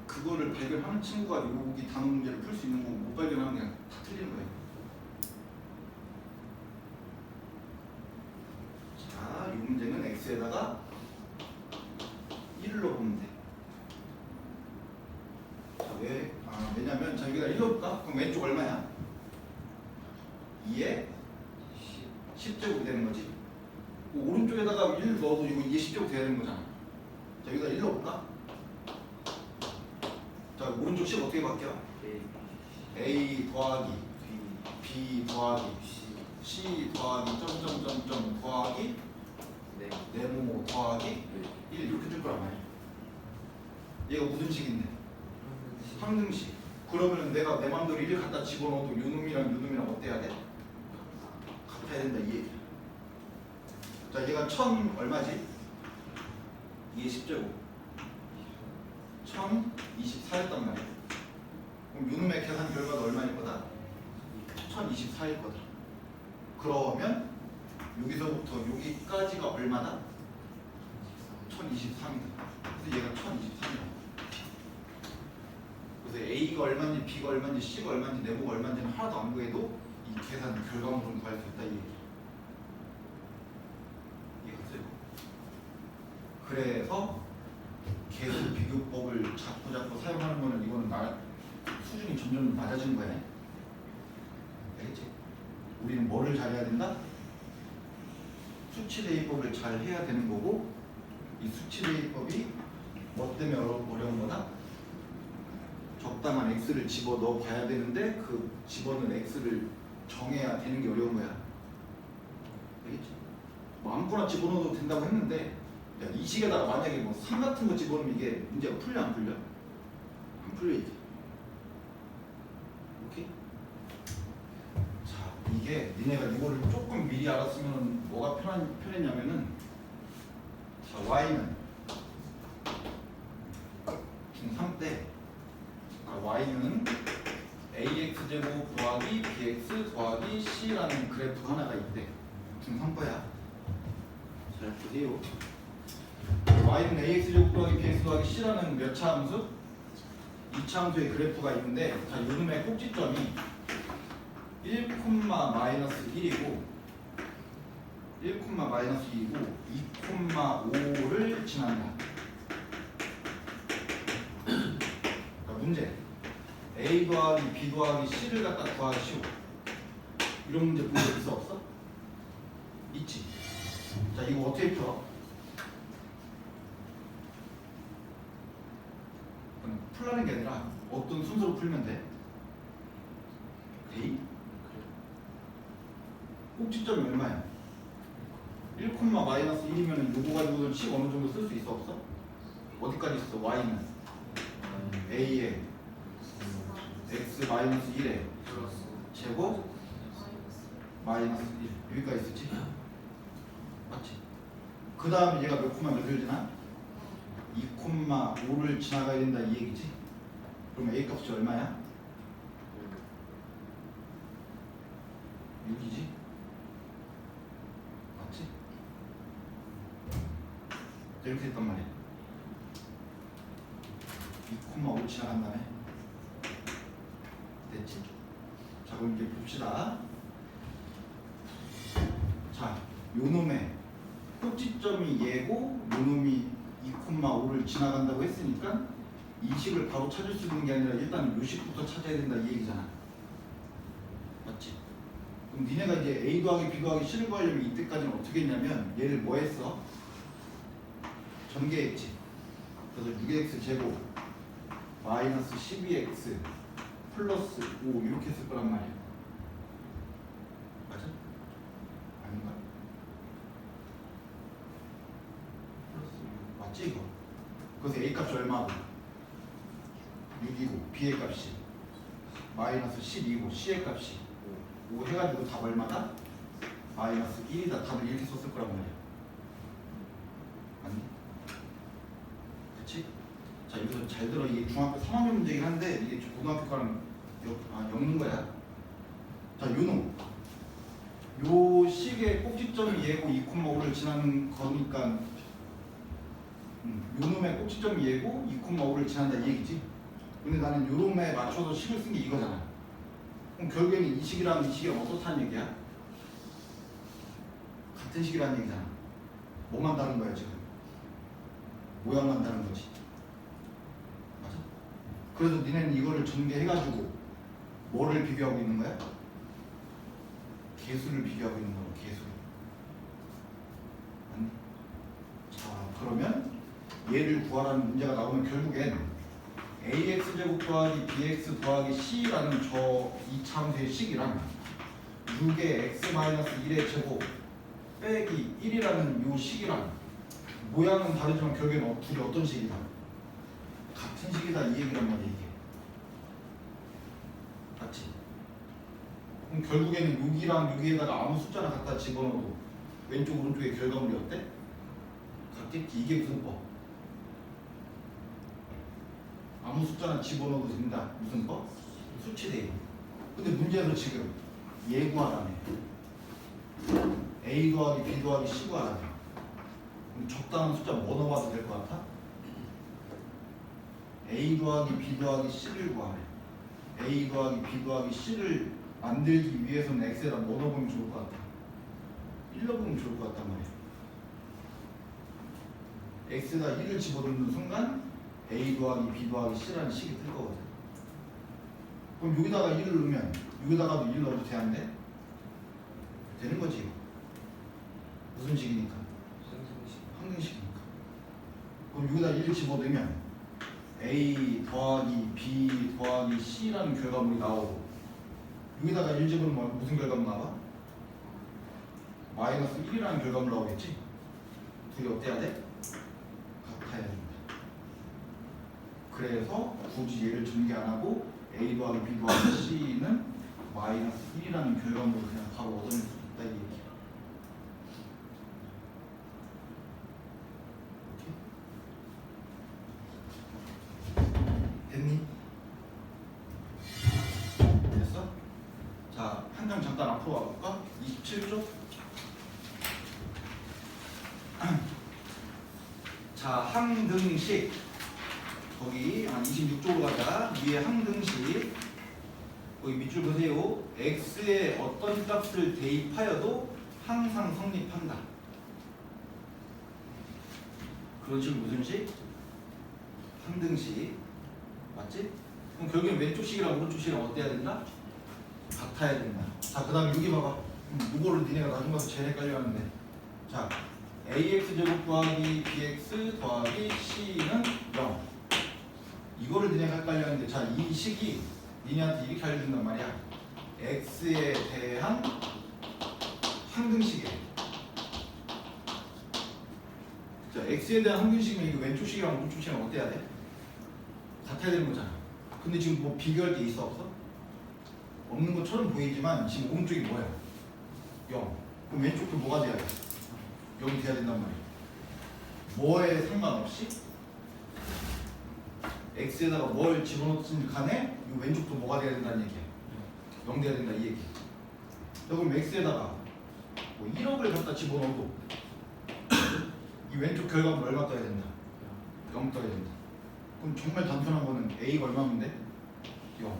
그거를 발견하는 친구가 여기 단원 문제를 풀 수 있는 거고 못 발견하면 그냥 다 틀리는 거예요. 자, 이 문제는 x에다가 1을 넣어보면 돼. 자, 왜? 왜냐면 자, 여기다 1 넣어볼까? 그럼 왼쪽 얼마야? 2에 10제곱이 되는 거지. 오른쪽에다가 1 넣어도 이거 2에 10제곱 돼야 되는 거잖아. 자, 여기다 1 넣어볼까? 자, 오른쪽 식 어떻게 바뀌어? A 더하기 B 더하기 C 더하기 점점점점 더하기 네모 더하기 1 이렇게 될 거란 말이야. 얘가 무슨 식인데? 항등식. 그러면 내가 내 맘대로 1을 갖다 집어넣어도 요 놈이랑 어때야 돼? 같아야 된다 이 얘기야. 자, 얘가 1000 얼마지? 2의 10제곱 1024였단 말이야. 그럼 요놈의 계산 결과가 얼마일 거다? 1024일 거다. 그러면 여기서부터 여기까지가 얼마다? 1023이다. 그래서 얘가 1023이야. 그래서 A가 얼마인지 B가 얼마인지 C가 얼마인지 네모가 얼마인지는 하나도 안 구해도 이 계산 결과물은 구할 수 있다 이 얘기. 이해갔어요? 그래서 계수 비교법을 자꾸 사용하는 거는 이거는 수준이 점점 낮아지는 거야. 알겠지? 우리는 뭐를 잘해야 된다? 수치 대입법을 잘 해야 되는 거고, 이 수치 대입법이 뭐 때문에 어려운 거다? 적당한 x를 집어넣어 봐야 되는데 그 집어넣은 x를 정해야 되는 게 어려운 거야. 알겠지? 뭐 아무거나 집어넣어도 된다고 했는데 야, 이 식에다가 만약에 뭐 3 같은 거 집어넣으면 이게 문제가 풀려 안 풀려? 안 풀려 이제. 오케이? 자, 이게 니네가 이거를 조금 미리 알았으면 뭐가 편했냐면은 자, y는 중3 때 y는 ax제곱 더하기 bx 더하기 c라는 그래프 하나가 있대. 중3 거야. 잘 보세요. y는 ax제곱 더하기 bx 더하기 c라는 몇 차 함수? 2차 함수의 그래프가 있는데 자, 요놈의 꼭지점이 1,-1이고 1,-2이고 2,5를 지난다. 자, 문제 A 더하기 B 더하기 C를 갖다 구하시오. 이런 문제 본 적 있어 없어? 있지. 자, 이거 어떻게 풀어? 풀라는 게 아니라 어떤 순서로 풀면 돼? A? 꼭지점이 얼마야? 1,-1이면 요거 가지고는 식 어느 정도 쓸 수 있어 없어? 어디까지 있어? y는 a에 x-1에 제곱 마이너스 1 여기까지 있었지? 맞지? 그 다음에 얘가 몇 콤마 몇을 지나? 2,5를 지나가야 된다 이 얘기지? 그럼 a 값이 얼마야? 6이지? 맞지? 이렇게 했단 말이야. 2,5 지나간 다음에 됐지? 자, 그럼 이제 봅시다. 자, 요놈의 꼭지점이 얘고 요놈이 2,5를 지나간다고 했으니까 이 식을 바로 찾을 수 있는 게 아니라 일단 요 식부터 찾아야 된다 이 얘기잖아. 맞지? 그럼 니네가 이제 A 더하기 B 더하기 C를 구하려면 이때까지는 어떻게 했냐면 얘를 뭐 했어? 전개했지. 그래서 6x 제곱 마이너스 12x 플러스 5 이렇게 했을 거란 말이야. 맞아? 아닌가? 플러스 6 맞지 이거? 그래서 A 값이 얼마고? 6이고 B의 값이 마이너스 12고 C의 값이 5 해가지고 답 얼마다? 마이너스 1이다. 답을 이렇게 썼을 거란 말이야. 아니? 그치? 자, 여기서 잘 들어. 이게 중학교 3학년 문제긴 한데 이게 고등학교 거랑 엮는 거야. 자, 요놈 요 식의 꼭지점이 얘고 2,5를 지나는 거니까 요놈의 꼭지점이 얘고 2,5를 지난다 이 얘기지. 근데 나는 요놈에 맞춰서 식을 쓴 게 이거잖아. 그럼 결국에는 이 식이랑 이 식이랑 어떻다는 얘기야? 같은 식이라는 얘기잖아. 뭐만 다른 거야 지금? 모양만 다른 거지. 맞아? 그래서 니네는 이거를 전개해가지고 뭐를 비교하고 있는 거야? 개수를 비교하고 있는 거야. 개수를. 아니? 자, 그러면 얘를 구하라는 문제가 나오면 결국엔 ax제곱 더하기 bx 더하기 c라는 저 이차함수의 식이랑 6의 x-1의 제곱 빼기 1이라는 요 식이랑 모양은 다르지만 결국엔 둘이 어떤 식이다? 같은 식이다 이 얘기란 말이야 이게. 맞지? 그럼 결국에는 6이랑 6에다가 아무 숫자나 갖다 집어넣어도 왼쪽 오른쪽의 결과물이 어때? 같겠지. 이게 무슨 법? 아무 숫자나 집어넣어도 된다. 무슨 법? 수치 대입. 근데 문제는 지금 얘 구하라네. A 더하기 B 더하기 C 구하라네. 그럼 적당한 숫자 뭐 넣어봐도 될 것 같아? A 더하기 B 더하기 C를 구하래. A 더하기 B 더하기 C를 만들기 위해서는 X에다 뭐 넣어보면 좋을 것 같아? 1 넣어보면 좋을 것 같단 말이야. X에다 1을 집어넣는 순간 A 더하기 B 더하기 C라는 식이 뜰 거거든. 그럼 여기다가 1을 넣으면 여기다가도 1 넣어도 돼, 안 돼? 되는 거지. 무슨 식이니까? 항등식이니까. 그럼 여기다 1을 집어넣으면 A 더하기 B 더하기 C라는 결과물이 나오고, 여기다가 1 집어넣으면 무슨 결과물 나와? 마이너스 1이라는 결과물 나오겠지? 둘이 어때야 돼? 같아야 된다. 그래서 굳이 얘를 전개 안 하고 A 더하기 B 더하기 C는 마이너스 1이라는 결과물을 그냥 바로 얻어낼 수 있다, 이 얘기야. 됐니? 됐어? 자, 한 장 잠깐 앞으로 와볼까? 27쪽. 자, 항등식. 거기 한 26쪽으로 가자. 위에 항등식. 거기 밑줄 보세요. x에 어떤 값을 대입하여도 항상 성립한다. 그런 식으로 무슨 식? 항등식. 맞지? 그럼 결국엔 왼쪽 식이랑 오른쪽 식이랑 어때야 된다? 같아야 된다. 자, 그 다음에 여기 봐봐. 이거를 니네가 나중에 가서 제일 헷갈려 하는데. 자, ax제곱 더하기 bx 더하기 c는 0. 이거를 니네가 헷갈려 하는데, 자, 이 식이 니네한테 이렇게 알려준단 말이야. x에 대한 항등식이에요. 자, x에 대한 항등식이면 이거 왼쪽 식이랑 오른쪽 식이랑 어때야 돼? 같아야 되는 거잖아. 근데 지금 뭐 비교할 게 있어, 없어? 없는 것처럼 보이지만 지금 오른쪽이 뭐야? 0. 그럼 왼쪽도 뭐가 돼야 돼? 0이 돼야 된단 말이야. 뭐에 상관없이 x에다가 뭘 집어넣든 간에 이 왼쪽도 뭐가 돼야 된다는 얘기야. 0 돼야 된다, 이 얘기. 그럼 x에다가 뭐 1억을 갖다 집어넣어도 이 왼쪽 결과물 얼마 떠야 된다? 0 떠야 된다. 그럼 정말 단순한 거는 a가 얼마면 돼? 0,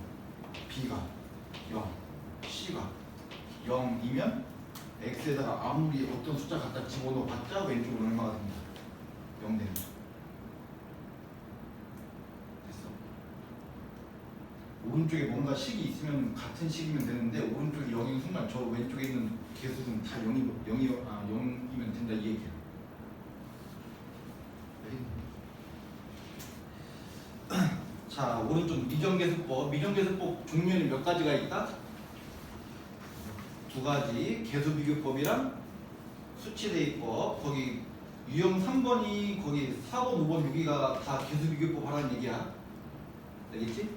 b가 0, c가 0이면 x에다가 아무리 어떤 숫자 갖다 집어넣어봤자 왼쪽은 얼마가 됩니다? 0 됩니다. 됐어. 오른쪽에 뭔가 식이 있으면 같은 식이면 되는데 오른쪽이 0인 순간 저 왼쪽에 있는 개수는 다 0이면 된다, 이 얘기야. 자, 오른쪽 미정계수법. 미정계수법 종류는 몇 가지가 있다? 두 가지. 계수비교법이랑 수치대입법. 거기 유형 3번이 거기 4번, 5번 여기가 다 계수비교법 하라는 얘기야. 알겠지?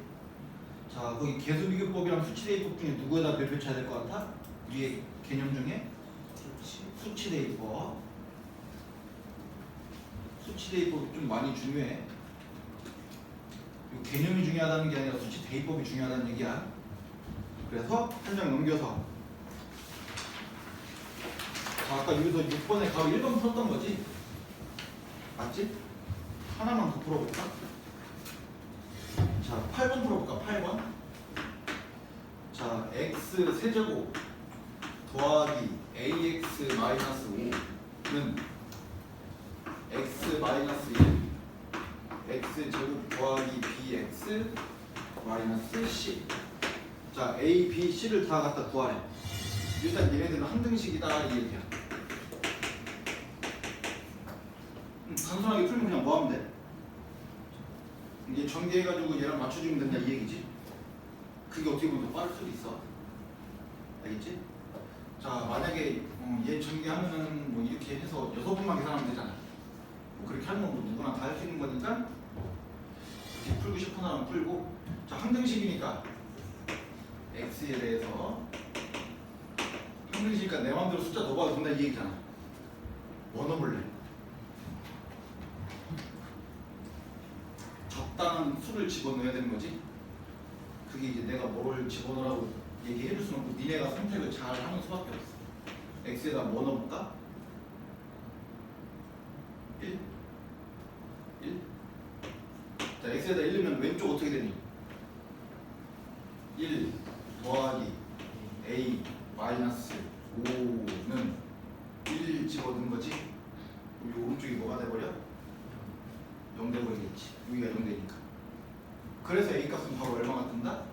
자, 거기 계수비교법이랑 수치대입법 중에 누구에다 몇 표 쳐야 될 것 같아? 위에 개념 중에 수치대입법. 수치대입법이 좀 많이 중요해. 개념이 중요하다는 게 아니라 수치 대입법이 중요하다는 얘기야. 그래서 한 장 넘겨서, 자, 아까 여기서 6번에 가로 1번 풀었던 거지? 맞지? 하나만 더 풀어볼까? 자, 8번 풀어볼까? 8번. 자, x 세제곱 더하기 ax 마이너스 5는 x 마이너스 1 x 제곱 더하기 bx 마이너스 c. 자, a, b, c를 다 갖다 구하래. 일단 얘네들은 항등식이다, 이 얘기야. 단순하게 풀면 그냥 뭐 하면 돼? 이제 전개해가지고 얘랑 맞춰주면 된다, 이 얘기지. 그게 어떻게 보면 더 빠를 수도 있어. 알겠지? 자, 만약에 얘 전개하면은 뭐 이렇게 해서 6번만 계산하면 되잖아. 뭐 그렇게 하는 건 뭐 누구나 다 할 수 있는 거니까 이렇게 풀고 싶은 사람은 풀고. 자, 항등식이니까 x에 대해서 항등식이니까 내 마음대로 숫자 넣어봐도 된다, 이 얘기잖아. 뭐 넣어볼래? 적당한 수를 집어넣어야 되는 거지. 그게 그게 이제 내가 뭘 집어넣으라고 얘기해 줄 수는 없고 니네가 선택을 잘 하는 수밖에 없어. x에다 뭐 넣어볼까? 1? 1? 자, x에다 1 넣으면 왼쪽 어떻게 되니? 1 더하기 a 마이너스 5는 1 집어넣은 거지? 그럼 이 오른쪽이 뭐가 돼버려? 0 돼버리겠지. 여기가 0 되니까. 그래서 a 값은 바로 얼마가 뜬다?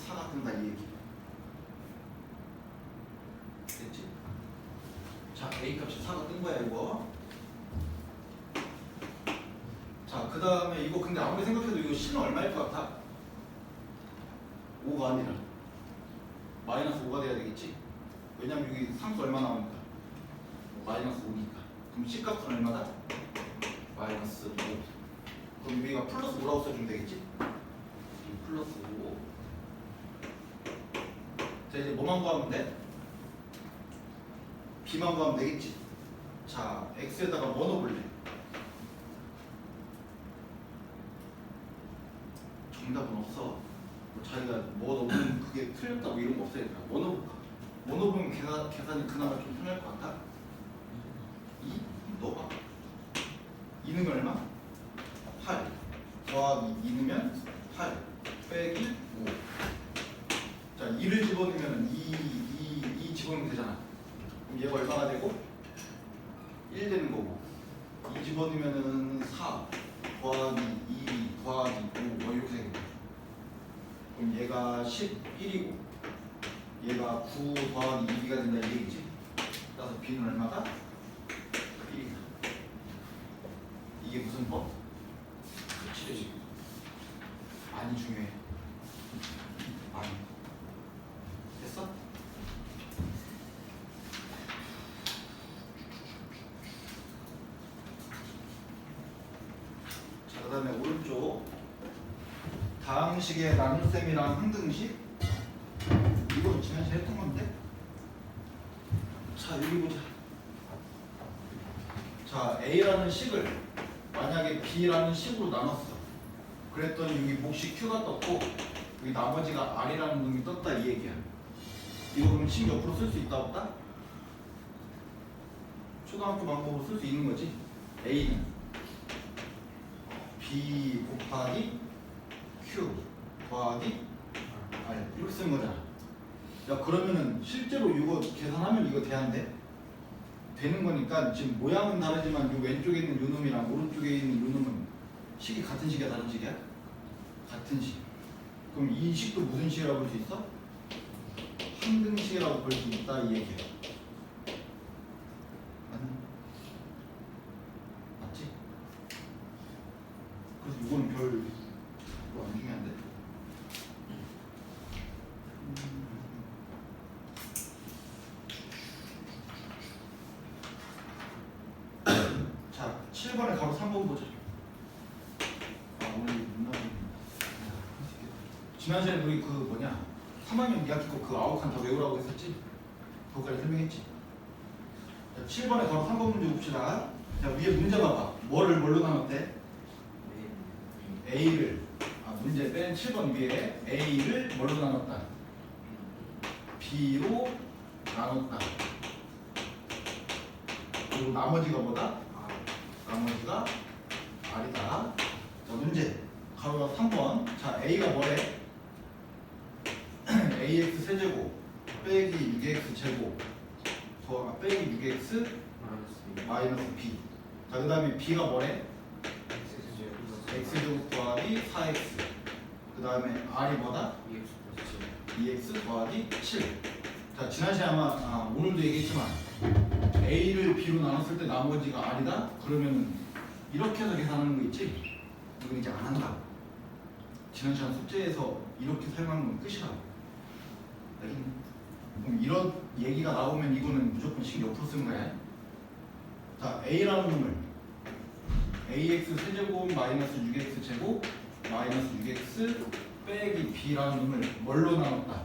4가 뜬다 이 얘기. 됐지? 자, a 값이 4가 뜬 거야 이거. 자, 그 다음에 이거 근데 아무리 생각해도 이거 C는 얼마일 것 같아? 5가 아니라 마이너스 5가 돼야 되겠지? 왜냐면 여기 상수 얼마 나오니까 마이너스 5니까. 그럼 C 값은 얼마다? 마이너스 5. 그럼 여기가 플러스 5라고 써주면 되겠지? 플러스 5. 자, 이제 뭐만 구하면 돼? B만 구하면 되겠지? 자, X에다가 뭐 넣어볼래? 정답은 없어. 뭐 자기가 뭐 넣으면 그게 틀렸다고 이런 거 없어야 되나? 뭐 넣어볼까? 뭐 넣어보면 계산이 그나마 좀 편할 것 같다? 2? 넣어봐. 2 넣으면 얼마? 8 더하기 2 넣으면 8 빼기 5. 자, 2를 집어넣으면 2 집어넣으면 되잖아. 그럼 얘가 얼마가 되고? 1 되는 거고 2 집어넣으면 4 더하기 2 더하기 5 뭐 이렇게 되겠다. 그럼 얘가 11이고 얘가 9 더하기 2가 된다 이 얘기지. 따라서 B는 얼마다? 1이다. 이게 무슨 법? 그치. 많이 중요해. 많이. 됐어? 자, 그 다음에 오른쪽 다항식의 나눗셈이랑 항등식. 이거 지난 시간에 했던 건데. 자, 여기 보자. 자, A라는 식을 만약에 B라는 식으로 나눴어. 그랬더니 여기 몫이 Q가 떴고 여기 나머지가 R이라는 놈이 떴다 이 얘기야. 이거 그럼 식 옆으로 쓸 수 있다 없다? 초등학교 방법으로 쓸 수 있는 거지. A는 B 곱하기 Q 더하기 R 이렇게 쓰는 거잖아. 야, 그러면은 실제로 이거 계산하면 이거 돼안돼? 되는 거니까 지금 모양은 다르지만 이 왼쪽에 있는 요 놈이랑 오른쪽에 있는 요 놈은 식이 같은 식이야 다른 식이야? 같은 식. 그럼 이 식도 무슨 식이라고 볼 수 있어? 항등식이라고 볼 수 있다 이 얘기야. 맞지? 그래서 이거는 별 이거 안 중요한데. 자, 7번에 가로 3번 보자. 아, 오늘 문학이 지난 시간에 우리 그 뭐냐 3학년 2학기 거 그 아홉 칸 다 외우라고 했었지? 그거까지 설명했지? 자, 7번에 가로 3번 문제 봅시다. 자, 위에 문제 봐봐. 뭐를 뭘로 나눴대? A를 문제 맨 7번 위에 A를 뭘로 나눴다? B로 나눴다. 그리고 나머지가 뭐다? 나머지가 R이다. 자, 문제 가로 3번. 자, A가 뭐래? AX 세제곱 빼기 6X 제곱 빼기 6X 마이너스 B. 자, 그 다음에 B가 뭐래? X제곱 더하기 4X. 그 다음에 R이 뭐다? 2X 더하기 7. 자, 지난 시간에 아마 오늘도 얘기했지만 A를 B로 나눴을 때 나머지가 R이다? 그러면 이렇게 해서 계산하는 거 있지? 이건 이제 안 한다. 지난 시간 숙제에서 이렇게 사용하는 건 끝이라고. 그럼 이런 얘기가 나오면 이거는 무조건 식 옆으로 쓴 거야. 자, A라는 놈을 AX 세제곱 마이너스 6X 제곱 마이너스 6X 빼기 B라는 놈을 뭘로 나눴다?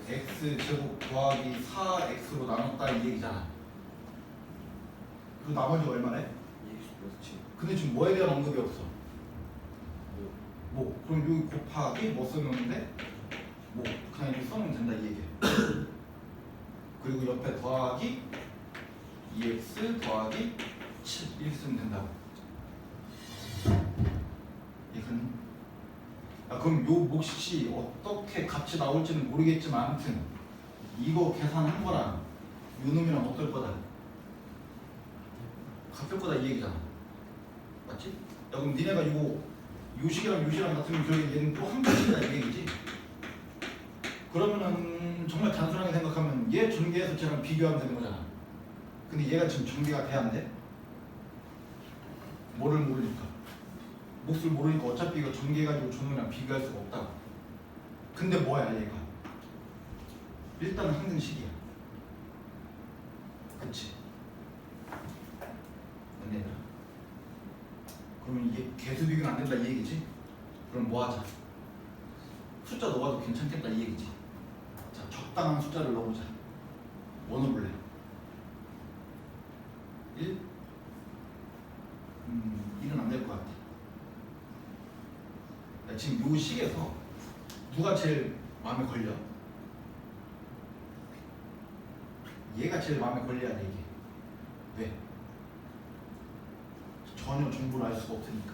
X제곱 더하기 4X로 나눴다 이 얘기잖아. 그리고 나머지 얼마래? 근데 지금 뭐에 대한 언급이 없어? 뭐 그럼 여기 곱하기 뭐 써놓는데 뭐 그냥 이렇게 써놓으면 된다 이 얘기야. 그리고 옆에 더하기 2x 더하기 7 이렇게 쓰면 된다고. 이건 그럼 요 몫이 어떻게 값이 나올지는 모르겠지만 아무튼 이거 계산한 거랑 요 놈이랑 어떨 거다? 같을 거다 이 얘기잖아. 맞지? 야 그럼 니네가 요 식이랑 요 식이랑 같으면 결국 얘는 또 한 가지다 이 얘기지. 그러면은 정말 단순하게 생각하면 얘 전개해서 쟤랑 비교하면 되는 거잖아. 근데 얘가 지금 전개가 돼야 안 돼? 뭐를 모르니까. 몫을 모르니까 어차피 이거 전개해가지고 저놈이랑 비교할 수가 없다고. 근데 뭐야 얘가? 일단은 항등식이야. 그치? 얘들아. 그러면 이게 개수 비교는 안 된다 이 얘기지? 그럼 뭐 하자? 숫자 넣어도 괜찮겠다 이 얘기지? 자, 적당한 숫자를 넣어보자. 뭐 넣어볼래? 1? 1은 안 될 것 같아. 야, 지금 요 식에서 누가 제일 마음에 걸려? 얘가 제일 마음에 걸려야 돼 이게. 왜? 전혀 정보를 알 수가 없으니까.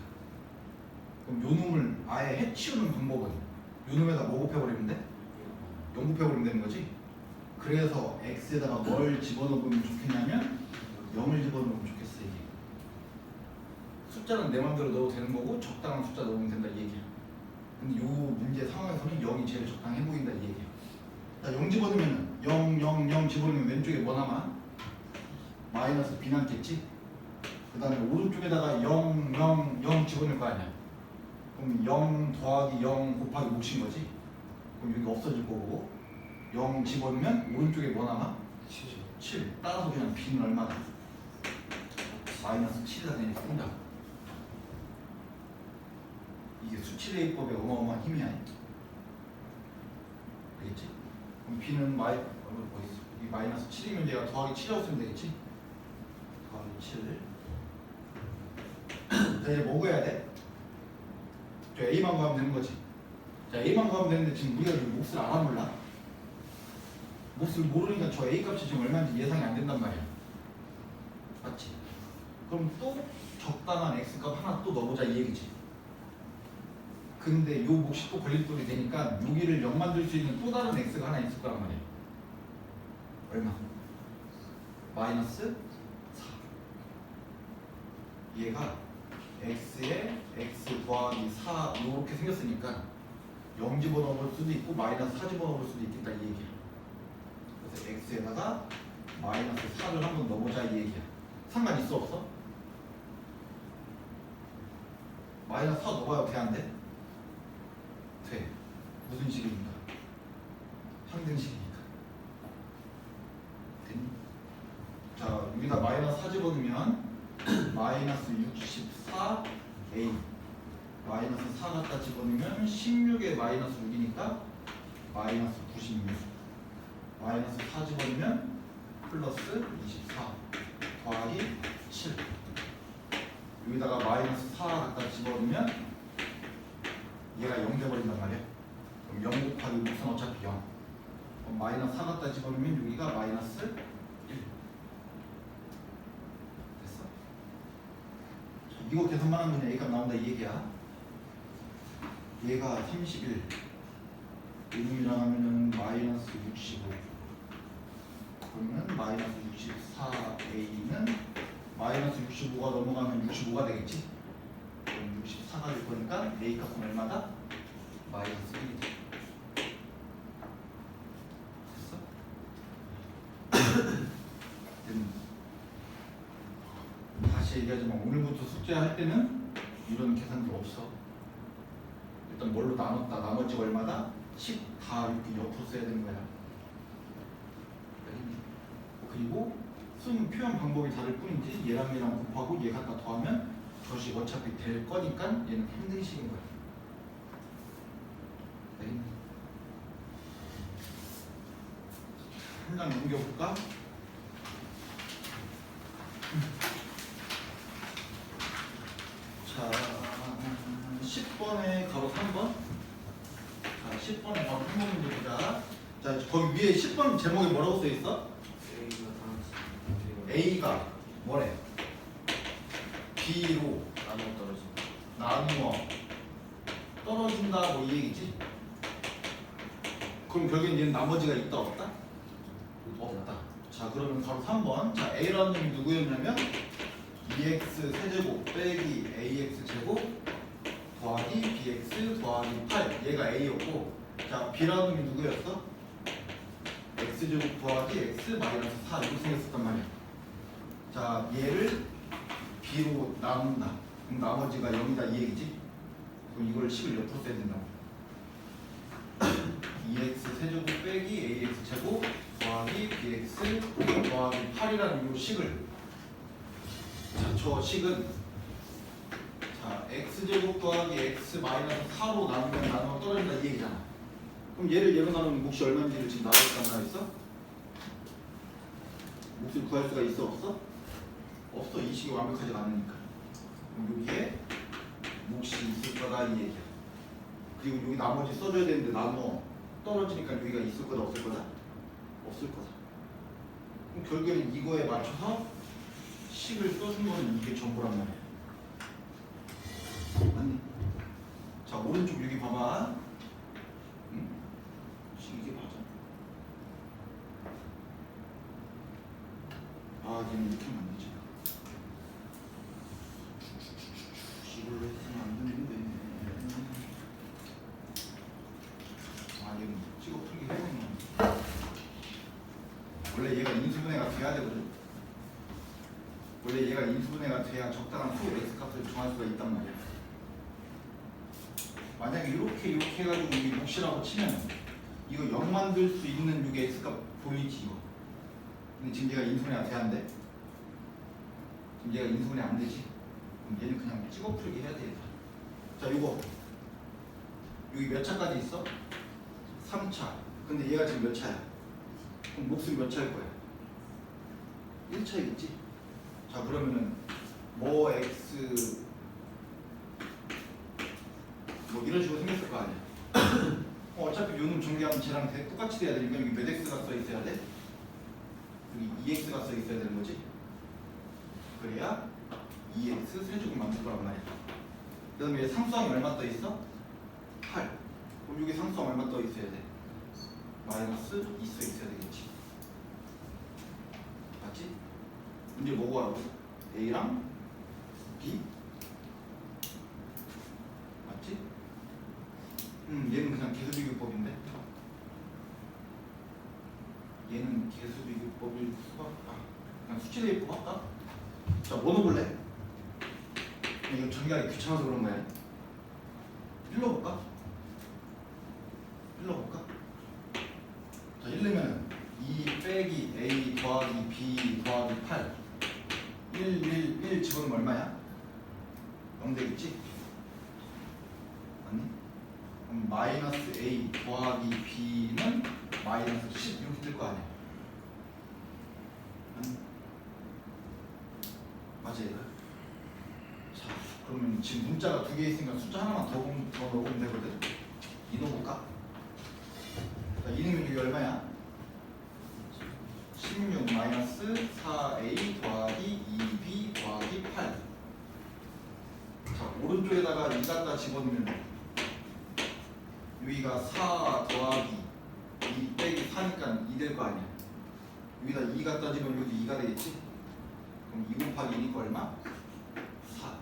그럼 요 놈을 아예 해치우는 방법은 요 놈에다 뭐 곱해버리면 돼? 0 곱해버리면 되는 거지? 그래서 x에다가 뭘 집어넣으면 좋겠냐면 0을 집어넣으면 좋겠어 이게. 숫자는 내 맘대로 넣어도 되는 거고 적당한 숫자 넣으면 된다 이 얘기야. 근데 요 문제 상황에서는 0이 제일 적당해 보인다 이 얘기야. 자, 0 집어넣으면 0, 0, 0 집어넣으면 왼쪽에 뭐 남아? 마이너스 b 남겠지? 그 다음에 오른쪽에다가 0, 0, 0 집어넣을 거 아니야. 그럼 0 더하기 0 곱하기 몫인 거지? 그럼 여기 없어질 거고 0 집어넣으면 오른쪽에 뭐 남아? 7. 따라서 그냥 b는 얼마다? 마이너스 7이다 되니까 푼다. 이게 수치대입법의 어마어마한 힘이야. 알겠지? 그럼 b는 이 마이너스 7이면 얘가 더하기 7이라고 쓰면 되겠지? 더하기 7. 자, 이제 뭐 구해야 돼? 저 a만 구하면 되는 거지. 자, a만 구하면 되는데 지금 우리가 지금 몫을 알아 몰라? 몫을 모르니까 저 a 값이 지금 얼마인지 예상이 안 된단 말이야. 맞지? 그럼 또 적당한 x 값 하나 또 넣어보자 이 얘기지. 근데 요 몫이 또 걸림돌이 되니까 여기를 0 만들 수 있는 또 다른 x가 하나 있을 거란 말이야. 얼마? 마이너스 4. 얘가 x에 x 더하기 4 이렇게 생겼으니까 0 집어넣을 수도 있고 마이너스 4 집어넣을 수도 있겠다 이 얘기야. 그래서 x에다가 마이너스 4를 한번 넣어보자 이 얘기야. 상관 있어 없어? 마이너스 4 넣어봐도 돼 안 돼? 돼. 무슨 식이니까? 항등식이니까. 됐니? 자, 여기다 마이너스 4 집어넣으면 마이너스 64a 마이너스 4 갖다 집어넣으면 16에 마이너스 6이니까 마이너스 96 마이너스 4 집어넣으면 플러스 24 더하기 7 여기다가 마이너스 4 갖다 집어넣으면 얘가 0 돼버린단 말이야. 그럼 0 곱하기 몫은 어차피 0 그럼 마이너스 4 갖다 집어넣으면 여기가 마이너스 1 됐어? 이거 계산만 하면 그냥 A값 나온다 이 얘기야. 얘가 31 이놈이랑 하면은 마이너스 65 그러면 마이너스 64A는 마이너스 65가 넘어가면 65가 되겠지? 그럼 64가 될 거니까 A 값은 얼마다? 마이너스 1이 돼. 됐어? 다시 얘기하지만 오늘부터 숙제할 때는 이런 계산도 없어. 일단 뭘로 나눴다 나머지 얼마다? 10 다 이렇게 옆으로 써야 되는 거야. 그리고 쓰는 표현 방법이 다를 뿐이지 얘랑 얘랑 곱하고 얘 갖다 더하면 저식 어차피 될 거니까 얘는 항등식인 거야. 한 장 넘겨볼까? 자, 10번에 10번에 가로 3번. 자, 10번에 가로 3번 문제 보자. 자, 거기 위에 10번 제목에 뭐라고 써 있어? A가 뭐래? B로 나눠 떨어진다. 나누어 떨어진다 뭐 이 얘기지? 그럼 결국엔 얘는 나머지가 있다 없다? 없다. 자, 그러면 바로 3번. 자, A라는 놈이 누구였냐면 2x 세제곱 빼기 ax 제곱 더하기 bx 더하기 8 얘가 A였고, 자, B라는 놈이 누구였어? x제곱 더하기 x 마이너스 4 이렇게 생겼었단 말이야. 자, 얘를 b로 나눈다. 그럼 나머지가 0이다 이 얘기지? 그럼 이걸 식을 옆으로 써야 된다고. 2x 세제곱 빼기 ax 제곱 더하기 bx 더하기 8이라는 이 식을, 자, 저 식은 자 x제곱 더하기 x 마이너스 4로 나누면 나누면 떨어진다 이 얘기잖아. 그럼 얘를 얘로 나누면 몫이 얼마인지를 지금 나올까 안 나와있어? 몫을 구할 수가 있어 없어? 없어. 이 식이 완벽하지 않으니까. 그럼 여기에 몫이 있을 거다 이 얘기야. 그리고 여기 나머지 써줘야 되는데 나눠 떨어지니까 여기가 있을 거다 없을 거다? 없을 거다. 그럼 결국에는 이거에 맞춰서 식을 써준 거는 이게 전부란 말이야. 맞니? 자, 오른쪽 여기 봐봐. 응? 식 이게 맞아? 아, 얘는 이렇게 하면 안 되지. 이걸로 했으면 안 되는데. 아, 얘는 찍어 풀기 해보면 원래 얘가 인수분해가 돼야 되거든. 원래 얘가 인수분해가 돼야 적당한 수 x 값을 정할 수가 있단 말이야. 만약에 이렇게 해가지고 이 몫이라고 치면 이거 0 만들 수 있는 이게 x 값 보이지 이거. 근데 지금 얘가 인수분해가 돼야 안 돼? 지금 얘가 인수분해 안 되지? 그럼 얘는 그냥 찍어 풀기 해야 되겠다. 자, 이거 여기 몇 차까지 있어? 3차. 근데 얘가 지금 몇 차야? 그럼 몫은 몇 차일 거야? 1차이겠지? 자, 그러면은 뭐 x 뭐 이런 식으로 생겼을 거 아니야. 어차피 요놈 전개하면 쟤랑 똑같이 돼야 되니까 여기 몇 x가 써 있어야 돼? 여기 2x가 써 있어야 되는 거지. 그래야 2x 세제곱 만들 거란 말이야. 그 다음에 상수항이 얼마 떠 있어? 8. 그럼 여기 상수항 얼마 떠 있어야 돼? 마이너스 2 써 있어야 되겠지. 맞지? 문제 뭐고 하라고? A랑 B? 맞지? 얘는 그냥 계수비교법인데? 얘는 계수비교법일 수밖에. 그냥 수치대입법 할까? 자, 뭐 넣어볼래? 이거 전개하기 귀찮아서 그런 거야. 일러볼까? 자, 일르면 2 빼기 A 더하기 B 더하기 8 1 집어넣으면 얼마야? 0 되겠지? 맞니? 그럼 마이너스 A 더하기 B는 마이너스 10 이렇게 될 거 아니야. 맞니? 맞아요. 자, 그러면 지금 문자가 2개 있으니까 숫자 하나만 더 넣으면 되거든. 2 넣어볼까? 자, 2넣으면 이게 얼마야? 16 마이너스 4a 더하기 2b 더하기 8. 자, 오른쪽에다가 2 갖다 집어넣으면 여기가 4 더하기 2 빼기 4니까 2 될 거 아니야. 여기다 2 갖다 집으면 여기도 2가 되겠지? 그럼 2 곱하기 2니까 얼마? 4.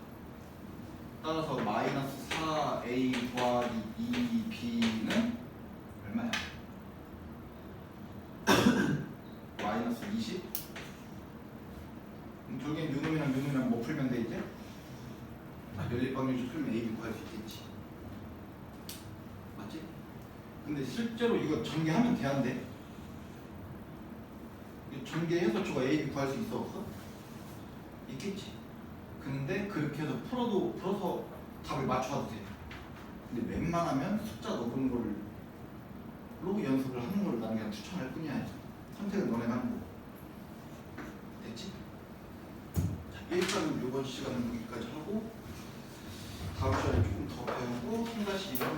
따라서 마이너스 4a 더하기 2b는 얼마야? 마이너스 20? 그럼 결국엔 요놈이랑 뭐 풀면 돼 이제? 연립방정식 풀면 A 구할 수 있겠지. 맞지? 근데 실제로 이거 전개하면 돼 안 돼? 이거 전개해서 저거 A 구할 수 있어 없어? 있겠지. 근데 그렇게 해서 풀어서 답을 맞춰도 돼. 근데 웬만하면 숫자 넣는 걸 로그 연습을 하는 걸 나는 그냥 추천할 뿐이야. 선택은 너네가 하는 거. 됐지? 자, 일단은 이번 시간은 여기까지 하고 다음 시간에 조금 더 배우고 3-2를